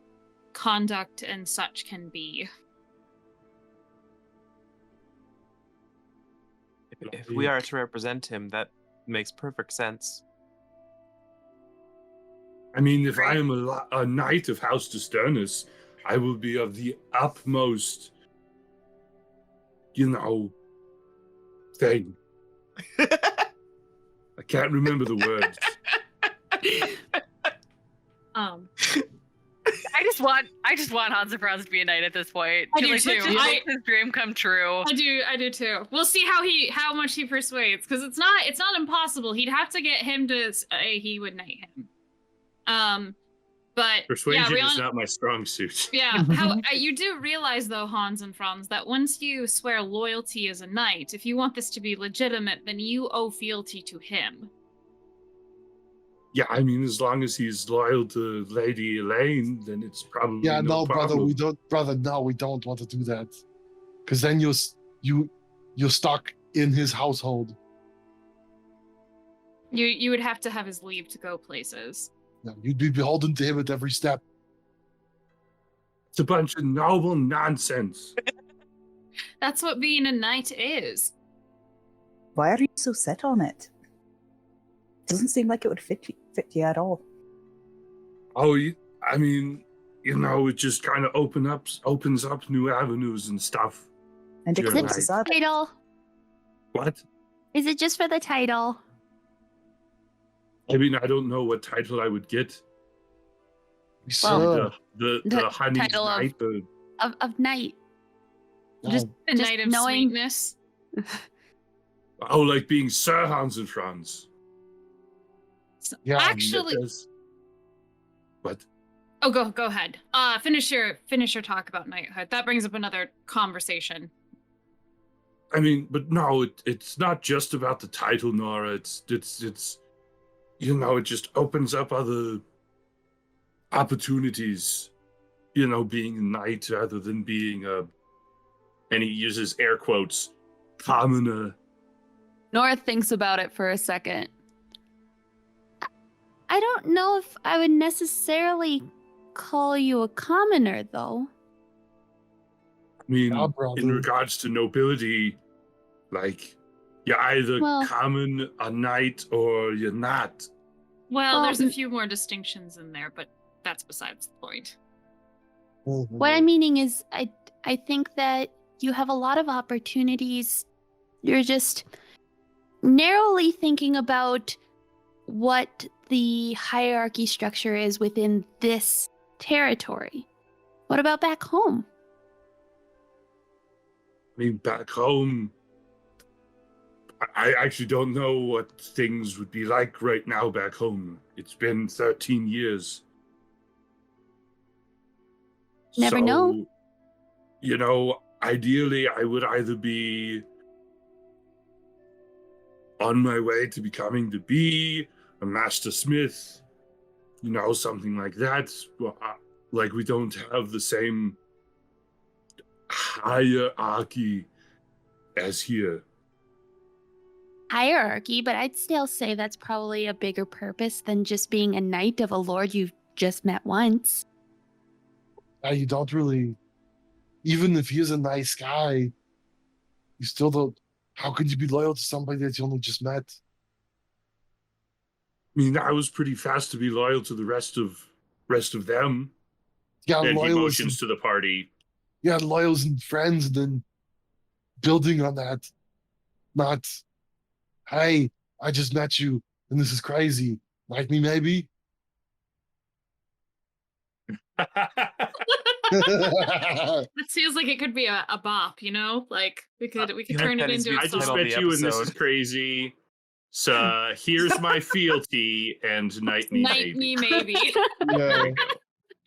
conduct and such can be. If we are to represent him, that makes perfect sense. I mean, if I am a knight of House Disturnus, I will be of the utmost, thing. I can't remember the words. I just want Hans and Franz to be a knight at this point. I do Let's too. just make his dream come true. I do too. We'll see how much he persuades, because it's not impossible. He'd have to get him to say he would knight him. But Persuasion yeah, is not my strong suit. Yeah. You do realize, though, Hans and Franz, that once you swear loyalty as a knight, if you want this to be legitimate, then you owe fealty to him. Yeah, I mean, as long as he's loyal to Lady Elaine, then it's probably no problem. Brother, we don't want to do that, because then you're stuck in his household. You would have to have his leave to go places. No, you'd be beholden to him at every step. It's a bunch of noble nonsense. That's what being a knight is. Why are you so set on it? Doesn't seem like it would fit you at all. Oh, I mean, it just kind of opens up new avenues and stuff. And You're eclipses right. others. Title. What? Is it just for the title? I mean, I don't know what title I would get. Sir, The honey title of- knight. Of knight. Just the just knight of knowing- sweetness. Like being Sir Hans and Franz. yeah, Actually, What? oh, go ahead. Finish your talk about knighthood. That brings up another conversation. I mean, but no, it's not just about the title, Nora. It's it just opens up other opportunities. Being a knight rather than being And he uses air quotes. commoner. Nora thinks about it for a second. I don't know if I would necessarily call you a commoner, though. I mean, Yeah, brother. in regards to nobility, like, you're either Well- common, a knight, or you're not. Well, Well, there's a few more distinctions in there, but that's besides the point. What I'm meaning is, I think that you have a lot of opportunities. You're just narrowly thinking about what the hierarchy structure is within this territory. What about back home? I mean, back home, I actually don't know what things would be like right now back home. It's been 13 years. Never know. Ideally, I would either be on my way to becoming to be a master smith, something like that. Well, like, we don't have the same hierarchy as here. Hierarchy, but I'd still say that's probably a bigger purpose than just being a knight of a lord you've just met once. You don't really, even if he is a nice guy, you still don't. How could you be loyal to somebody that you only just met? I mean, I was pretty fast to be loyal to the rest of them. Yeah, And he loyal motions to the party. loyals and friends, and then building on that. Not, hey, I just met you, and this is crazy. Like me, maybe. That feels like it could be a bop, you know? Like we could feel turn like it that is into the a I just song. title of met the you and this is episode. crazy. So here's my fealty and night me Night maybe. me maybe. Yeah.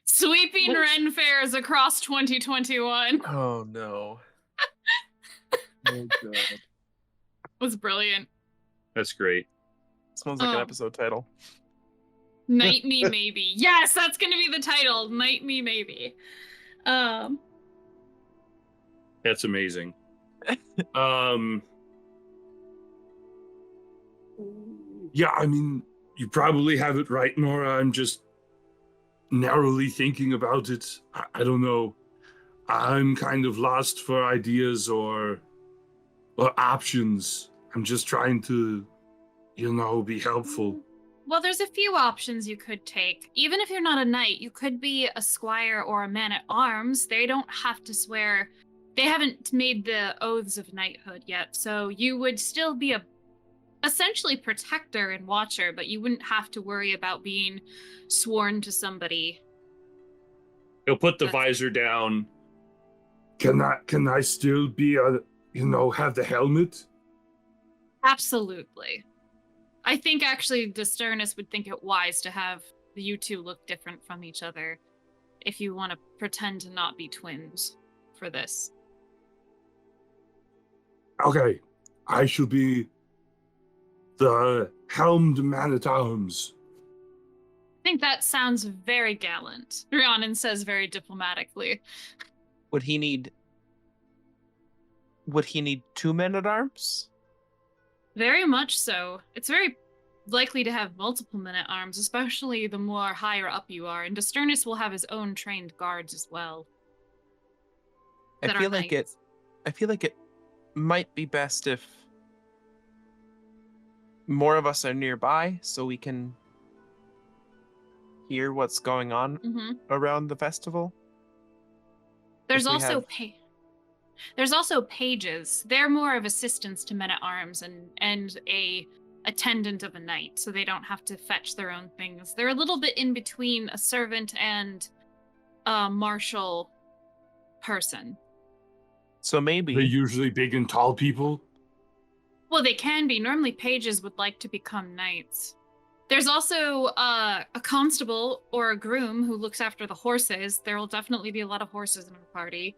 Sweeping Ren fairs across 2021 Oh no. Oh god. was brilliant. That's great. Smells like an Oh. episode title. Night me maybe. Yes, that's gonna be the title. Night me maybe. That's amazing. Yeah, I mean, you probably have it right, Nora. I'm just narrowly thinking about it. I don't know. I'm kind of lost for ideas or options. I'm just trying to, be helpful. Well, there's a few options you could take. Even if you're not a knight, you could be a squire or a man at arms. They don't have to swear. They haven't made the oaths of knighthood yet, so you would still be essentially protector and watcher, but you wouldn't have to worry about being sworn to somebody. He'll put the visor down. Can I still be have the helmet? Absolutely. I think actually Disturnus would think it wise to have you two look different from each other if you want to pretend to not be twins for this. Okay, I shall be the helmed man-at-arms. I think that sounds very gallant, Rhiannon says very diplomatically. Would he need 2 men at arms? Very much so. It's very likely to have multiple men at arms, especially the more higher up you are, and Disturnus will have his own trained guards as well. I that are feel like knights. it might be best if more of us are nearby so we can hear what's going on Mm-hmm. around the festival. There's If we also have- there's also pages. They're more of assistants to men at arms and a attendant of a knight, so they don't have to fetch their own things. They're a little bit in between a servant and a martial person. So They're maybe usually big and tall people. Well, they can be. Normally, pages would like to become knights. There's also a constable or a groom who looks after the horses. There will definitely be a lot of horses in our party.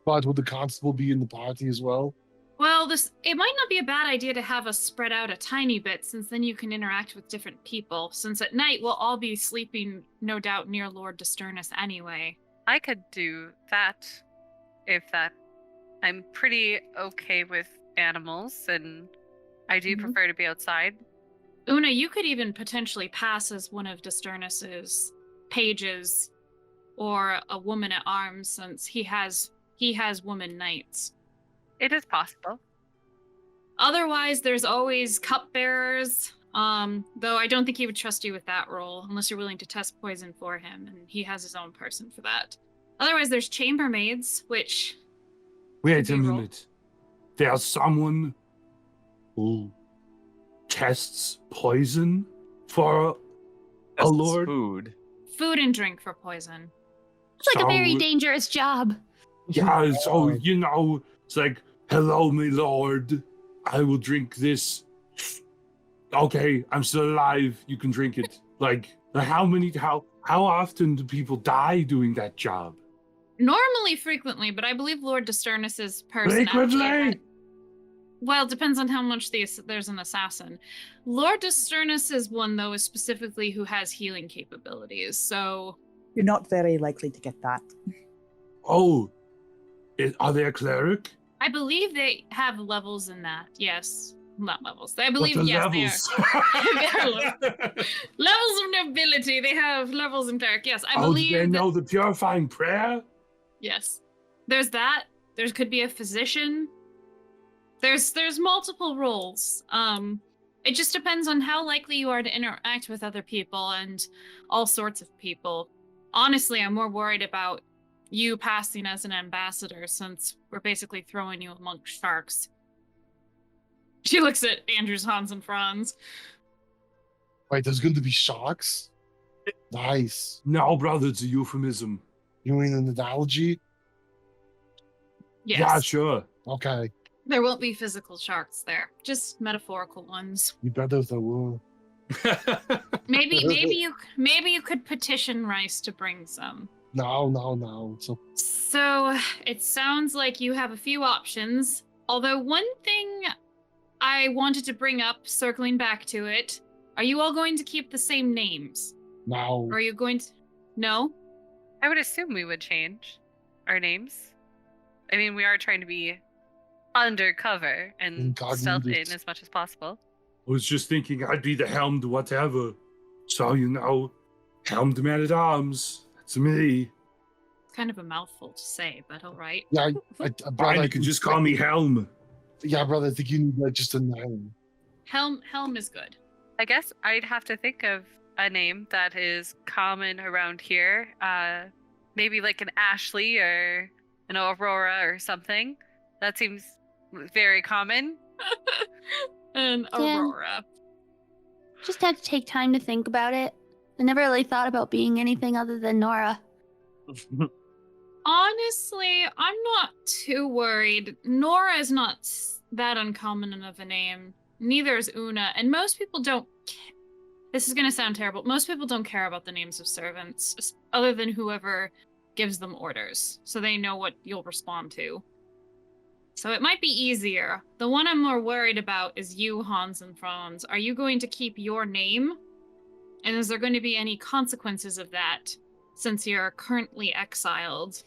But would the constable be in the party as well? Well, it might not be a bad idea to have us spread out a tiny bit, since then you can interact with different people. Since at night we'll all be sleeping, no doubt, near Lord Disturnus anyway. I could do that if that. I'm pretty okay with animals, and I do Mhm. prefer to be outside. Una, you could even potentially pass as one of Disturnus's pages, or a woman at arms, since he has woman knights. It is possible. Otherwise, there's always cupbearers. Though I don't think he would trust you with that role unless you're willing to test poison for him, and he has his own person for that. Otherwise, there's chambermaids, which Wait a Could you roll? minute. There's someone who tests poison for that's lord. food. food and drink for poison. It's like a very So- dangerous job. Yeah, so it's like, hello, my lord. I will drink this. Okay, I'm still alive. You can drink it. Like how often do people die doing that job? Normally, frequently, but I believe Lord Disturnus's person Frequently? actually had- Well, it depends on how much there's an assassin. Lord Disturnus's one, though, is specifically who has healing capabilities, so... You're not very likely to get that. Oh, are they a cleric? I believe they have levels in that, yes. Not levels. I What believe, the yes, levels? they are. Levels of nobility. They have levels in cleric, yes. I Oh, do believe they that- know the purifying prayer? Yes. There's that. There could be a physician. There's multiple roles. It just depends on how likely you are to interact with other people and all sorts of people. Honestly, I'm more worried about you passing as an ambassador, since we're basically throwing you amongst sharks. She looks at Andrews, Hans, and Franz. Wait, there's going to be sharks? Nice. No, brother, it's a euphemism. You mean an analogy? Yes. Yeah, sure. Okay. There won't be physical sharks there, just metaphorical ones. You better if there were. Maybe you could petition Rice to bring some. No. So it sounds like you have a few options. Although one thing I wanted to bring up, circling back to it, are you all going to keep the same names? No. Or are you going to? No? I would assume we would change our names. I mean, we are trying to be undercover and stealth in as much as possible. I was just thinking I'd be the helmed whatever. So, helmed man-at-arms. That's me. Kind of a mouthful to say, but all right. Yeah, Fine, you can just call me Helm. Yeah, brother, I think you need just a name. Helm is good. I guess I'd have to think of a name that is common around here. Maybe like an Ashley or an Aurora or something. That seems very common. An Yeah. Aurora. Just had to take time to think about it. I never really thought about being anything other than Nora. Honestly, I'm not too worried. Nora is not that uncommon of a name. Neither is Una, and most people don't. This is going to sound terrible. Most people don't care about the names of servants, other than whoever gives them orders, so they know what you'll respond to. So it might be easier. The one I'm more worried about is you, Hans and Franz. Are you going to keep your name? And is there going to be any consequences of that, since you're currently exiled?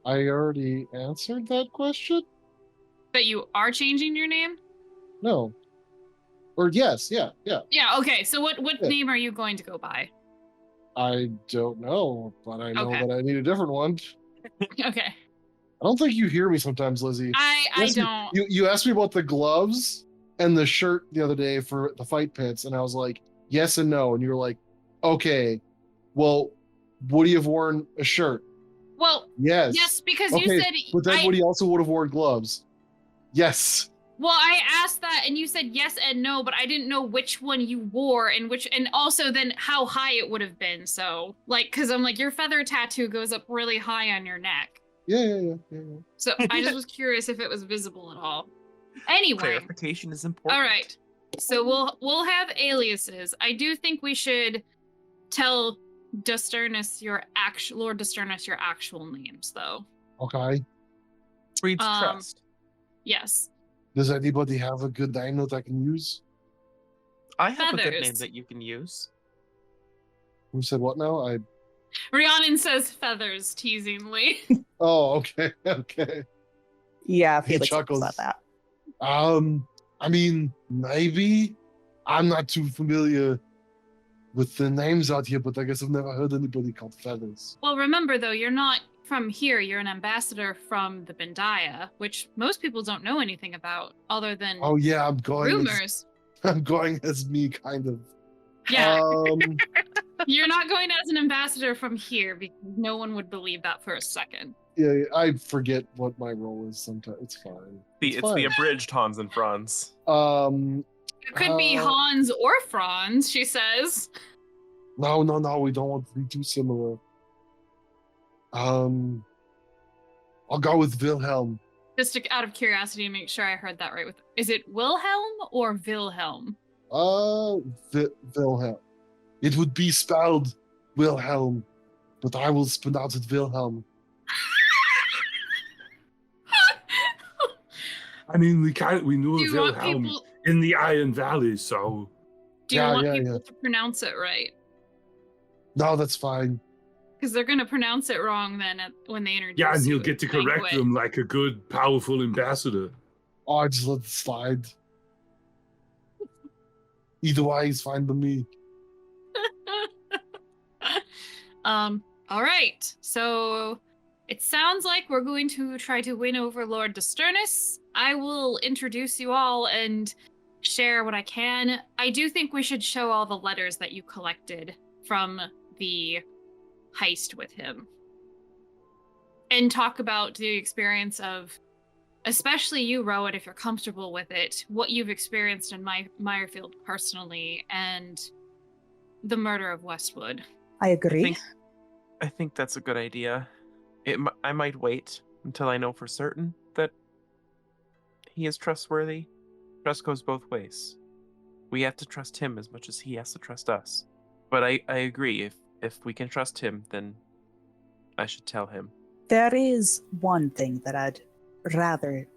I already answered that question? But you are changing your name? No. Or yes, yeah. Yeah, okay. So what Yeah. name are you going to go by? I don't know, but I know Okay. that I need a different one. Okay. I don't think you hear me sometimes, Lizzie. I You asked me- don't. You asked me about the gloves and the shirt the other day for the fight pits, and I was like, yes and no. And you were like, okay, well, would he have worn a shirt? Well, Yes. yes, because Okay, you said but then would he also would have worn gloves? Yes. Well, I asked that and you said yes and no, but I didn't know which one you wore and also then how high it would have been. So, cuz I'm like your feather tattoo goes up really high on your neck. Yeah. So, I just was curious if it was visible at all. Anyway, Clarification is important. all right. So we'll have aliases. I do think we should tell Lord Dusternus your actual names though. Okay. Breeds trust. Yes. Does anybody have a good name that I can use? I have a good name Feathers. that you can use. Who said what now? Rhiannon says feathers teasingly. Oh, okay. Okay. Yeah, He Felix chuckles. about that. I mean, maybe. I'm not too familiar with the names out here, but I guess I've never heard anybody called Feathers. Well, remember though, you're not from here. You're an ambassador from the Bendaya, which most people don't know anything about, other than Oh yeah, I'm going. rumors. I'm going as me, kind of. Yeah, Um, you're not going as an ambassador from here because no one would believe that for a second. yeah, I forget what my role is sometimes. It's fine. It's the fine. abridged Hans and Franz. It could be Hans or Franz, she says. No, we don't want to be too similar. I'll go with Wilhelm. Just out of curiosity to make sure I heard that right. Is it Wilhelm or Wilhelm? Wilhelm. It would be spelled Wilhelm, but I will pronounce it Wilhelm. I mean, we knew Do of you want Wilhelm people? in the Iron Valley, so Do you Yeah, want yeah, people yeah. to pronounce it right? No, that's fine. Because they're gonna pronounce it wrong then when they introduce. yeah, and he'll you get to at the correct banquet. them like a good, powerful ambassador. Oh, I just let it slide. Either way, it's fine by me. All right. So it sounds like we're going to try to win over Lord Dusternus. I will introduce you all and share what I can. I do think we should show all the letters that you collected from the heist with him. And talk about the experience of, especially you, Rowan, if you're comfortable with it, what you've experienced in Mirefield personally and the murder of Westwood. I agree. I think that's a good idea. I might wait until I know for certain that he is trustworthy. Trust goes both ways. We have to trust him as much as he has to trust us. But I agree. If we can trust him, then I should tell him. There is one thing that I'd rather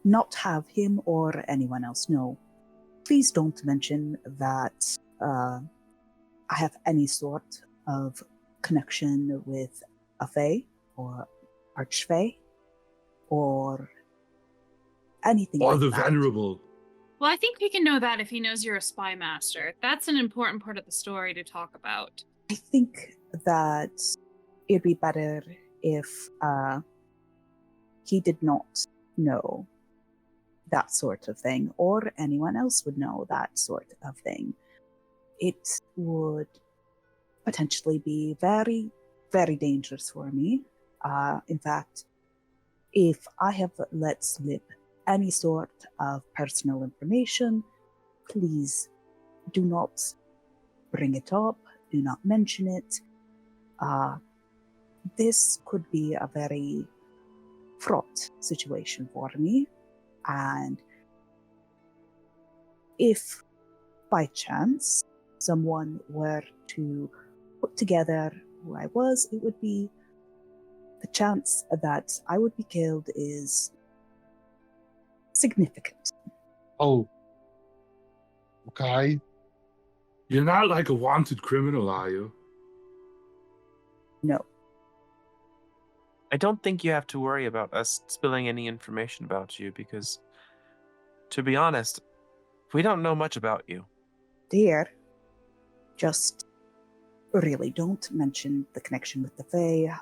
not have him or anyone else know. Please don't mention that I have any sort of connection with a Fae or Archfey or anything Or like the that. Venerable. Well, I think we can know that if he knows you're a spy master. That's an important part of the story to talk about. I think that it'd be better if he did not know that sort of thing, or anyone else would know that sort of thing. It would potentially be very, very dangerous for me. In fact, if I have let slip any sort of personal information, please do not bring it up, do not mention it. This could be a very fraught situation for me, and if by chance someone were to put together who I was, it would be the chance that I would be killed is significant. Oh. Okay. You're not like a wanted criminal, are you? No. I don't think you have to worry about us spilling any information about you because, to be honest, we don't know much about you. Dear, just really don't mention the connection with the Fae.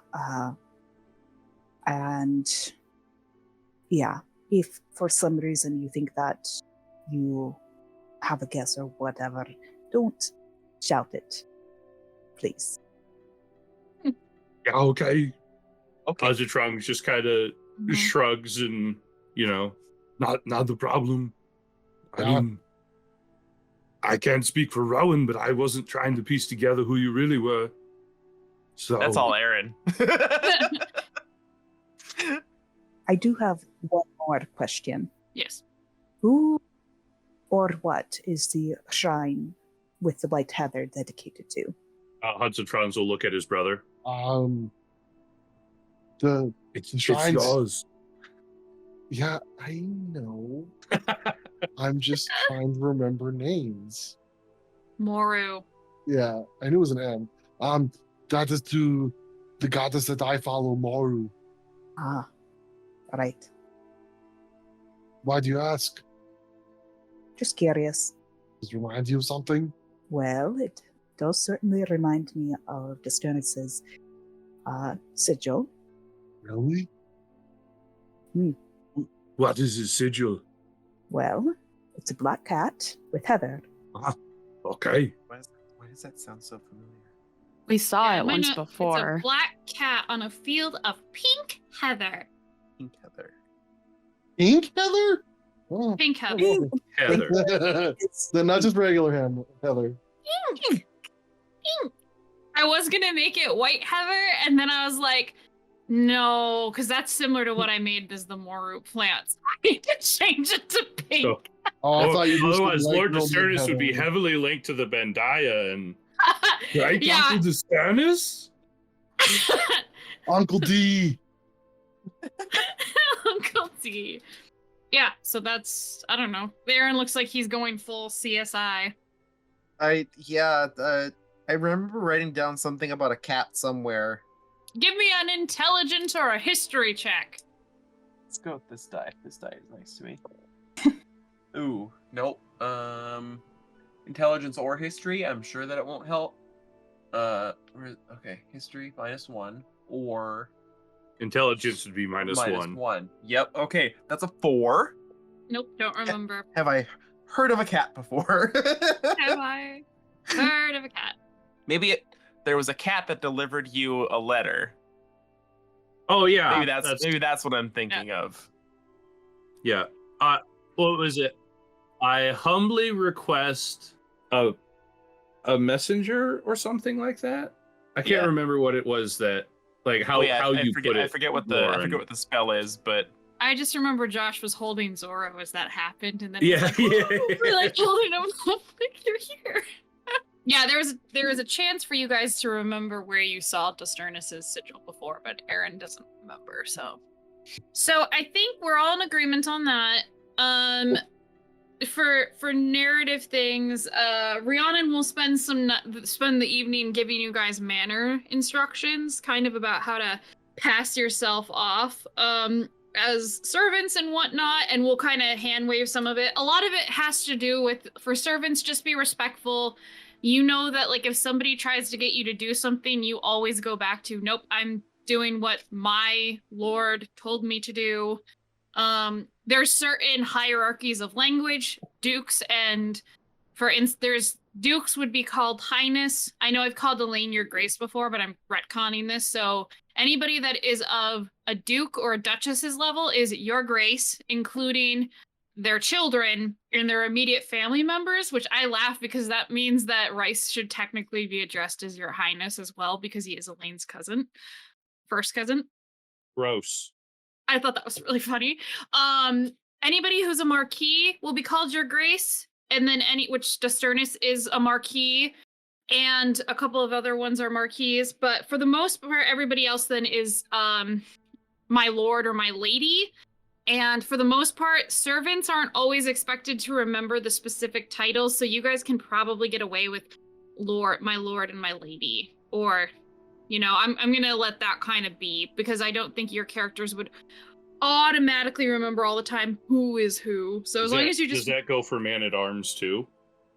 And yeah, if for some reason you think that you have a guess or whatever, don't shout it, please. Yeah, okay. Okay. Positron just kind of shrugs and, Not the problem. I Yeah. mean, I can't speak for Rowan, but I wasn't trying to piece together who you really were. So That's all Aaron. I do have one more question. Yes. Who or what is the shrine with the white heather dedicated to? Hudson Trons will look at his brother. It's shrines- yours. Yeah, I know. I'm just trying to remember names. Moru. Yeah, I knew it was an M. That is to the goddess that I follow, Moru. Ah, right. Why do you ask? Just curious. Does it remind you of something? Well, it does certainly remind me of Disturnis's sigil. Really? What is his sigil? Well, it's a black cat with heather. Okay. Why does that sound so familiar? We saw Yeah, it why once not? before. It's a black cat on a field of pink heather. Pink Heather. Ink heather? Oh. Pink heather. Pink. Heather. Then not just regular heather. Pink. Pink. I was gonna make it white heather, and then I was like, no, because that's similar to what I made as the Moru plants. I need to change it to pink. So, Oh, I thought you just otherwise, like Lord Roman Disturnis would be heather. heavily linked to the Bandaya, and Right, Yeah. Uncle Disturnis? Uncle D. Uncle D. Yeah, so that's, I don't know. Aaron looks like he's going full CSI. I remember writing down something about a cat somewhere. Give me an intelligence or a history check. Let's go with this die. This die is nice to me. Ooh, nope. Intelligence or history. I'm sure that it won't help. Okay, history -1 or intelligence would be minus one. -1. Yep. Okay, that's a 4. Nope, don't remember. Have I heard of a cat before? Have I heard of a cat? Maybe there was a cat that delivered you a letter. Oh yeah, Maybe that's what I'm thinking of. Yeah. What was it? I humbly request a messenger or something like that. I can't Yeah. remember what it was that Like how you forget, put it. I forget what the Lauren. spell is, but I just remember Josh was holding Zorro as that happened, and then Yeah, he's like, we're like holding him up like you're here. Yeah, there was a chance for you guys to remember where you saw Dusternus's sigil before, but Aaron doesn't remember. So I think we're all in agreement on that. For narrative things, Rhiannon will spend the evening giving you guys manner instructions, kind of about how to pass yourself off as servants and whatnot, and we'll kind of hand wave some of it. A lot of it has to do with, for servants, just be respectful. You know that, like, if somebody tries to get you to do something, you always go back to, nope, I'm doing what my lord told me to do. There's certain hierarchies of language, dukes, and there's dukes would be called highness. I know I've called Elaine your grace before, but I'm retconning this. So anybody that is of a duke or a duchess's level is your grace, including their children and their immediate family members, which I laugh because that means that Rice should technically be addressed as your highness as well, because he is Elaine's first cousin. Gross. I thought that was really funny. Anybody who's a marquis will be called your grace, and then which Dusternus is a marquis, and a couple of other ones are marquises, but for the most part, everybody else then is my lord or my lady. And for the most part, servants aren't always expected to remember the specific titles, so you guys can probably get away with my lord and my lady. Or, you know, I'm gonna let that kind of be, because I don't think your characters would automatically remember all the time who is who. So as long as you just... Does that go for man-at-arms too?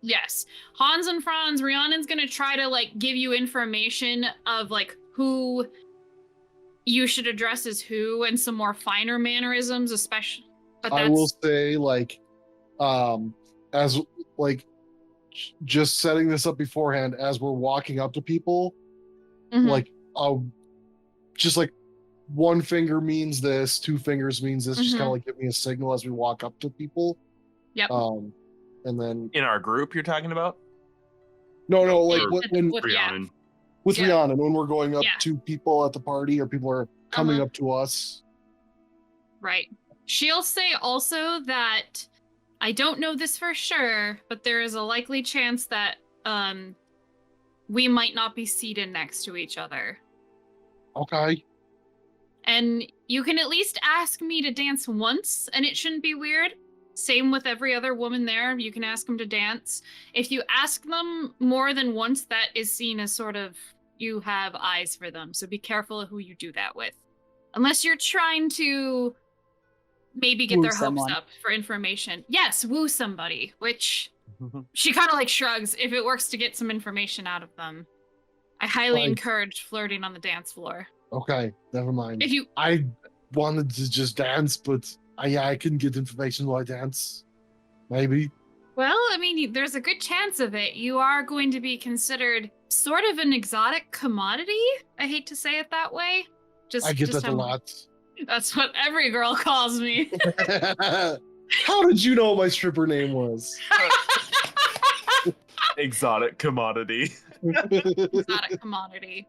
Yes. Hans and Franz, Rhiannon's gonna try to, like, give you information of, like, who you should address as who, and some more finer mannerisms, especially. But I will say, like, as like, just setting this up beforehand, as we're walking up to people, like, just like one finger means this, two fingers means this. Just kind of like give me a signal as we walk up to people. Yep. And then in our group, you're talking about? No, like when Rhiannon. With Rhiannon, when we're going up Yeah. to people at the party, or people are coming up to us. Right. She'll say also that, I don't know this for sure, but there is a likely chance that we might not be seated next to each other. Okay. And you can at least ask me to dance once, and it shouldn't be weird. Same with every other woman there. You can ask them to dance. If you ask them more than once, that is seen as sort of, you have eyes for them. So be careful of who you do that with. Unless you're trying to maybe get Woo their someone. hopes up for information. Yes, woo somebody, which she kind of like shrugs if it works to get some information out of them. I highly Fine. encourage flirting on the dance floor. Okay, never mind. If you I wanted to just dance, but I couldn't get information while I dance. Maybe. Well, I mean, there's a good chance of it. You are going to be considered sort of an exotic commodity. I hate to say it that way. I get that a how- lot. That's what every girl calls me. How did you know what my stripper name was? Exotic commodity. Exotic commodity.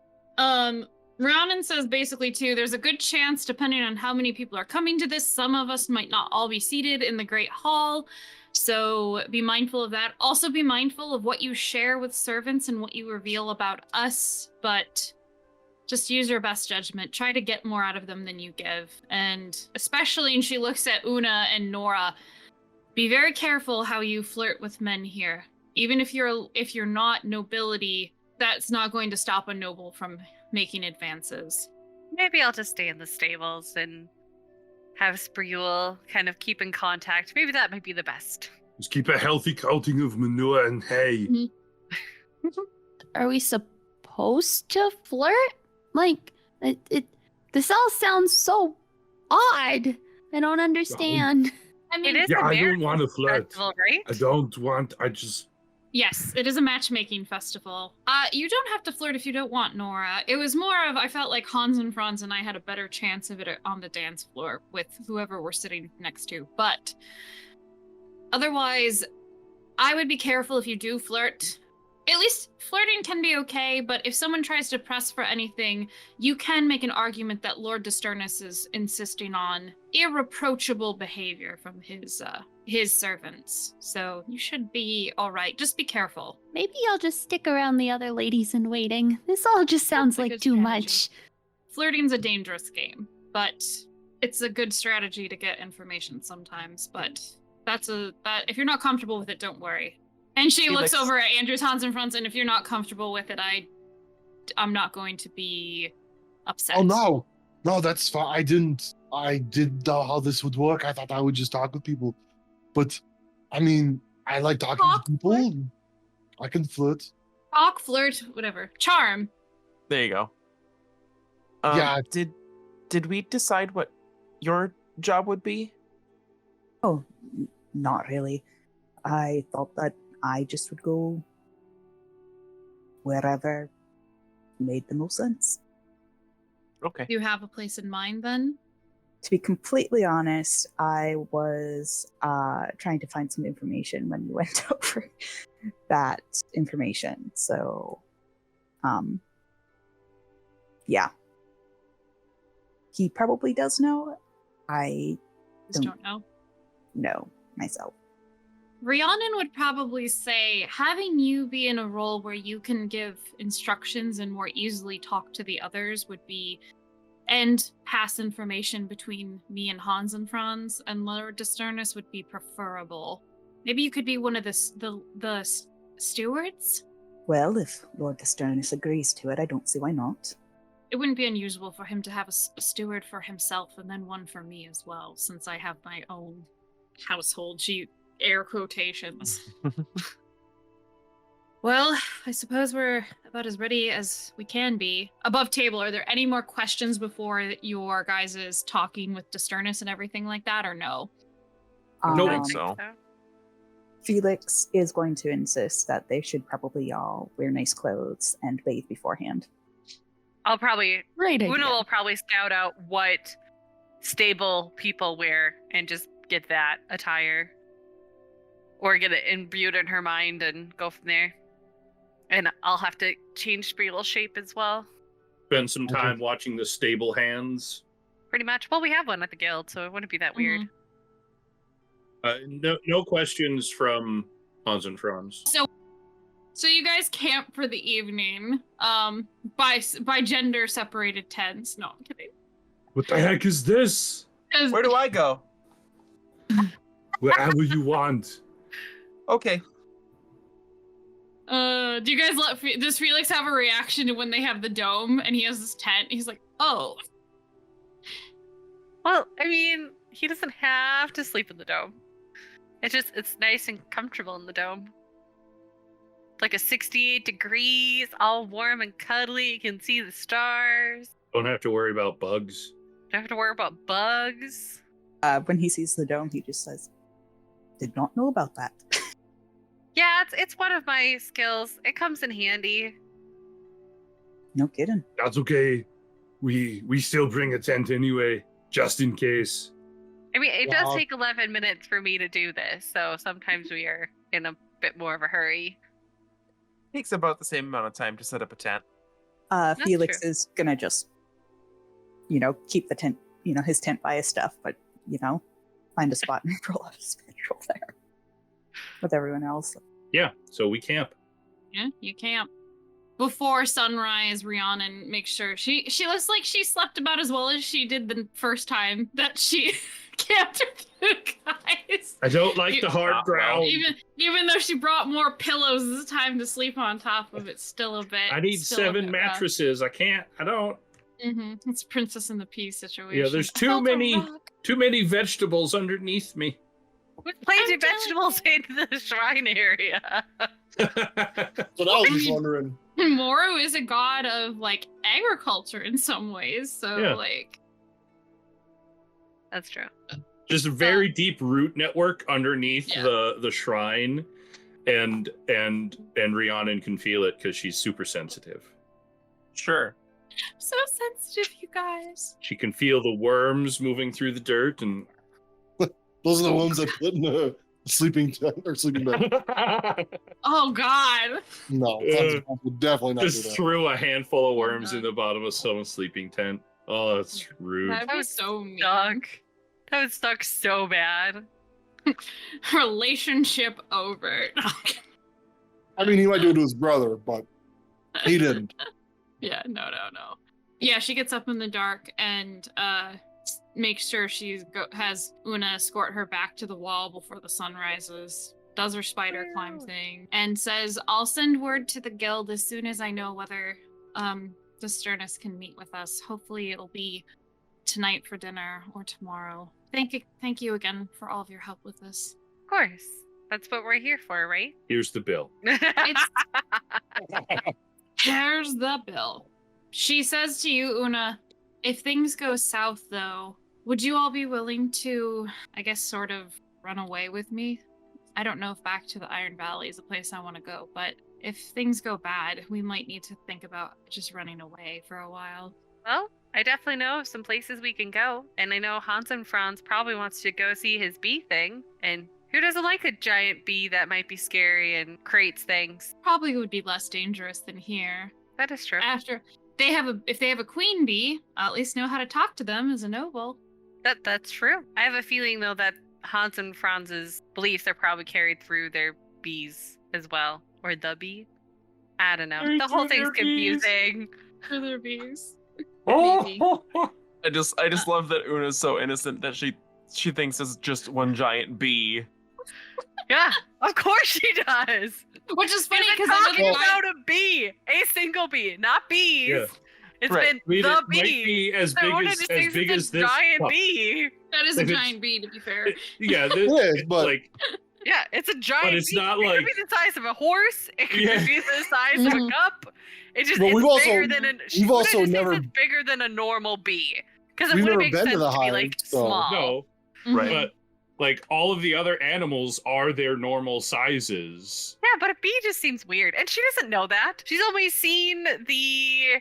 Rhiannon says basically too, there's a good chance, depending on how many people are coming to this, some of us might not all be seated in the Great Hall. So be mindful of that. Also be mindful of what you share with servants and what you reveal about us, but just use your best judgment. Try to get more out of them than you give. And especially, and she looks at Una and Nora, be very careful how you flirt with men here. Even if you're not nobility, that's not going to stop a noble from making advances. Maybe I'll just stay in the stables and have Spriul kind of keep in contact. Maybe that might be the best. Just keep a healthy coating of manure and hay. Are we supposed to flirt? Like, this all sounds so odd. I don't understand. I mean, It is Yeah, a I don't marriage want to flirt. festival, right? I just... yes, it is a matchmaking festival. You don't have to flirt if you don't want, Nora. It was more of, I felt like Hans and Franz and I had a better chance of it on the dance floor with whoever we're sitting next to. But otherwise, I would be careful if you do flirt. at least flirting can be okay, but if someone tries to press for anything, you can make an argument that Lord Disturnus is insisting on irreproachable behavior from his servants. So you should be all right. Just be careful. Maybe I'll just stick around the other ladies in waiting. This all just sounds That's a like good too strategy. much. Flirting's a dangerous game, but it's a good strategy to get information sometimes. But if you're not comfortable with it, don't worry. And she looks over at Andrew Hans and Franz, and if you're not comfortable with it, I'm not going to be upset. Oh no, that's fine. I didn't know how this would work. I thought I would just talk with people, but I mean, I like talking to people. I can flirt. Talk, flirt, whatever. Charm. There you go. Yeah. Did we decide what your job would be? Oh, not really. I thought that I just would go wherever made the most sense. Okay. Do you have a place in mind then? To be completely honest, I was trying to find some information when you went over that information. So, yeah. He probably does know. I Just don't know. know myself. Rhiannon would probably say having you be in a role where you can give instructions and more easily talk to the others would be, and pass information between me and Hans and Franz and Lord Disturnus would be preferable. Maybe you could be one of the stewards? Well, if Lord Disturnus agrees to it, I don't see why not. It wouldn't be unusual for him to have a steward for himself and then one for me as well, since I have my own household. Air quotations. Well, I suppose we're about as ready as we can be. Above table, are there any more questions before your guys' talking with Disturnus and everything like that, or no? I Nope. don't So. think so. Felix is going to insist that they should probably all wear nice clothes and bathe beforehand. I'll probably Great idea. Una will probably scout out what stable people wear and just get that attire. Or get it imbued in her mind and go from there. And I'll have to change Spreel's shape as well. Spend some time watching the stable hands. Pretty much. Well, we have one at the guild, so it wouldn't be that weird. No questions from Hans and Franz. So you guys camp for the evening, by gender separated tents. No, I'm kidding. What the heck is this? Where do I go? Wherever you want. Okay. Do you guys does Felix have a reaction to when they have the dome and he has this tent? He's like, oh. Well, I mean, he doesn't have to sleep in the dome. It's nice and comfortable in the dome. It's like a 68 degrees, all warm and cuddly. You can see the stars. Don't have to worry about bugs. Don't have to worry about bugs. When he sees the dome, he just says, "Did not know about that." Yeah, it's one of my skills. It comes in handy. No kidding. That's okay. We still bring a tent anyway, just in case. I mean, it does Wow. take 11 minutes for me to do this, so sometimes we are in a bit more of a hurry. Takes about the same amount of time to set up a tent. Felix true. is gonna just, keep the tent, his tent by his stuff, but, find a spot and roll out his bedroll there with everyone else. Yeah, so we camp. Yeah, you camp. Before sunrise, Rhiannon makes sure she looks like she slept about as well as she did the first time that she camped with you guys. I don't like the hard Not ground. Even though she brought more pillows this time to sleep on top of, it's still a bit. I need still a 7 bit rough. mattresses. I don't. It's Princess and the Pea situation. Yeah, there's I felt a too many vegetables underneath me. With planted I'm telling vegetables into the shrine area. That's what I was just wondering. Moru is a god of agriculture in some ways, so Yeah. That's true. Just a very deep root network underneath Yeah. the shrine, and Rhiannon can feel it because she's super sensitive. Sure. so sensitive, you guys. She can feel the worms moving through the dirt, and Those are the ones I put in sleeping tent or sleeping bag. Oh God. No, Hans would definitely not do Just that. threw a handful of worms in the bottom of someone's sleeping tent. Oh, that's rude. That'd That be was so mean. Stuck. That was stuck so bad. Relationship over. I mean, he might do it to his brother, but he didn't. Yeah, no. Yeah, she gets up in the dark and makes sure has Una escort her back to the wall before the sun rises. Does her spider climb thing and says, "I'll send word to the guild as soon as I know whether the Sternus can meet with us. Hopefully, it'll be tonight for dinner or tomorrow. Thank you again for all of your help with this." Of course. That's what we're here for, right? Here's the bill. Here's the bill. She says to you, Una, if things go south, though, would you all be willing to, I guess, sort of run away with me? I don't know if back to the Iron Valley is a place I want to go, but if things go bad, we might need to think about just running away for a while. Well, I definitely know of some places we can go. And I know Hans and Franz probably wants to go see his bee thing. And who doesn't like a giant bee that might be scary and creates things? Probably would be less dangerous than here. That is true. If they have a queen bee, I'll at least know how to talk to them as a noble. That's true. I have a feeling though that Hans and Franz's beliefs are probably carried through their bees as well. Or the bee. I don't know. The whole thing's confusing. For their bees. I just love that Una's so innocent that she thinks it's just one giant bee. Yeah, of course she does. Which is funny We've been because talking about a bee, a single bee, not bees. Yeah. It's Right. been the it might bee. be as So big Una as just thinks it's a this giant pup. bee. that is a If it's- giant bee, to be fair. Yeah, It is, but like Yeah, it's a giant But it's bee. not It like- could be the size of a horse. It could Yeah. be the size of a Mhm. cup. It just Well, it's we've also- bigger than we've Una also just thinks never- it's bigger than a normal bee. Because it We've wouldn't never make been to sense the to be like hive, so- small. no, Mhm. Right. but like all of the other animals are their normal sizes. Yeah, but a bee just seems weird, and she doesn't know that. She's only seen the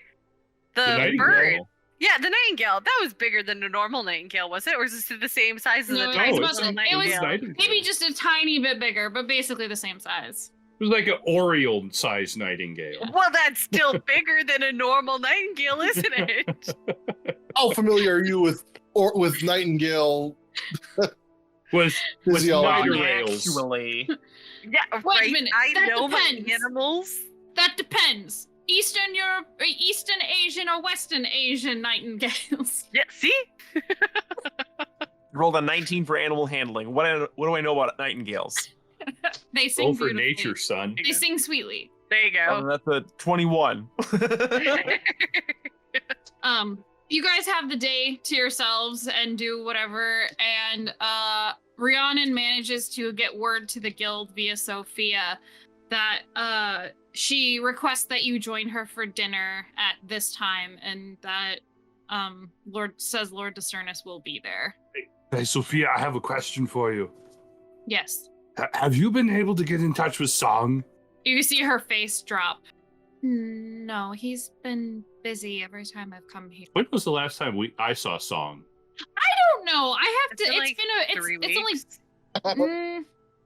nightingale. bird. Yeah, the nightingale. That was bigger than a normal nightingale, was it? Or is this the same size as No, a it tiny was little about the- it was- nightingale? Nightingale. Maybe just a tiny bit bigger, but basically the same size. It was like an Oriole-sized nightingale. Well, that's still bigger than a normal nightingale, isn't it? how familiar are you with nightingale With physiology? spider rails. Actually, Yeah, Wait a right. minute, I that know my depends. animals. That depends. Eastern Europe, Eastern Asian, or Western Asian nightingales. Yeah, see? rolled a 19 for animal handling. What do I know about nightingales? They sing Go for beautifully. nature, son. They sing sweetly. There you go. That's a 21. You guys have the day to yourselves and do whatever, and Rhiannon manages to get word to the guild via Sophia that she requests that you join her for dinner at this time, and that Lord Discernus will be there. Hey, Sophia, I have a question for you. Yes. Have you been able to get in touch with Song? You see her face drop. No, he's been busy every time I've come here. When was the last time I saw Song? I don't know. I have to. It's only.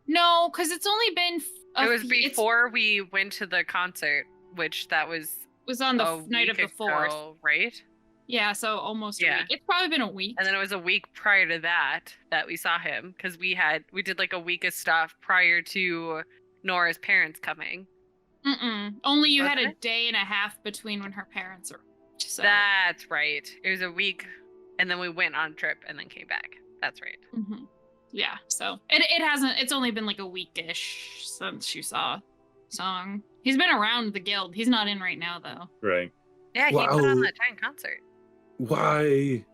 No, because it's only been. It was before we went to the concert, which that was was on the a night of week the 4th. ago, right? Yeah, so almost a Yeah. week. It's probably been a week. And then it was a week prior to that we saw him because we did like a week of stuff prior to Nora's parents coming. Only you had Wasn't a day and a half between when her parents are. So. That's right. It was a week, and then we went on a trip and then came back. That's right. Mhm. Yeah, so it hasn't. It's only been like a weekish since you saw Song. He's been around the guild. He's not in right now though. Right. Yeah, he put on Wow. that giant concert. Why?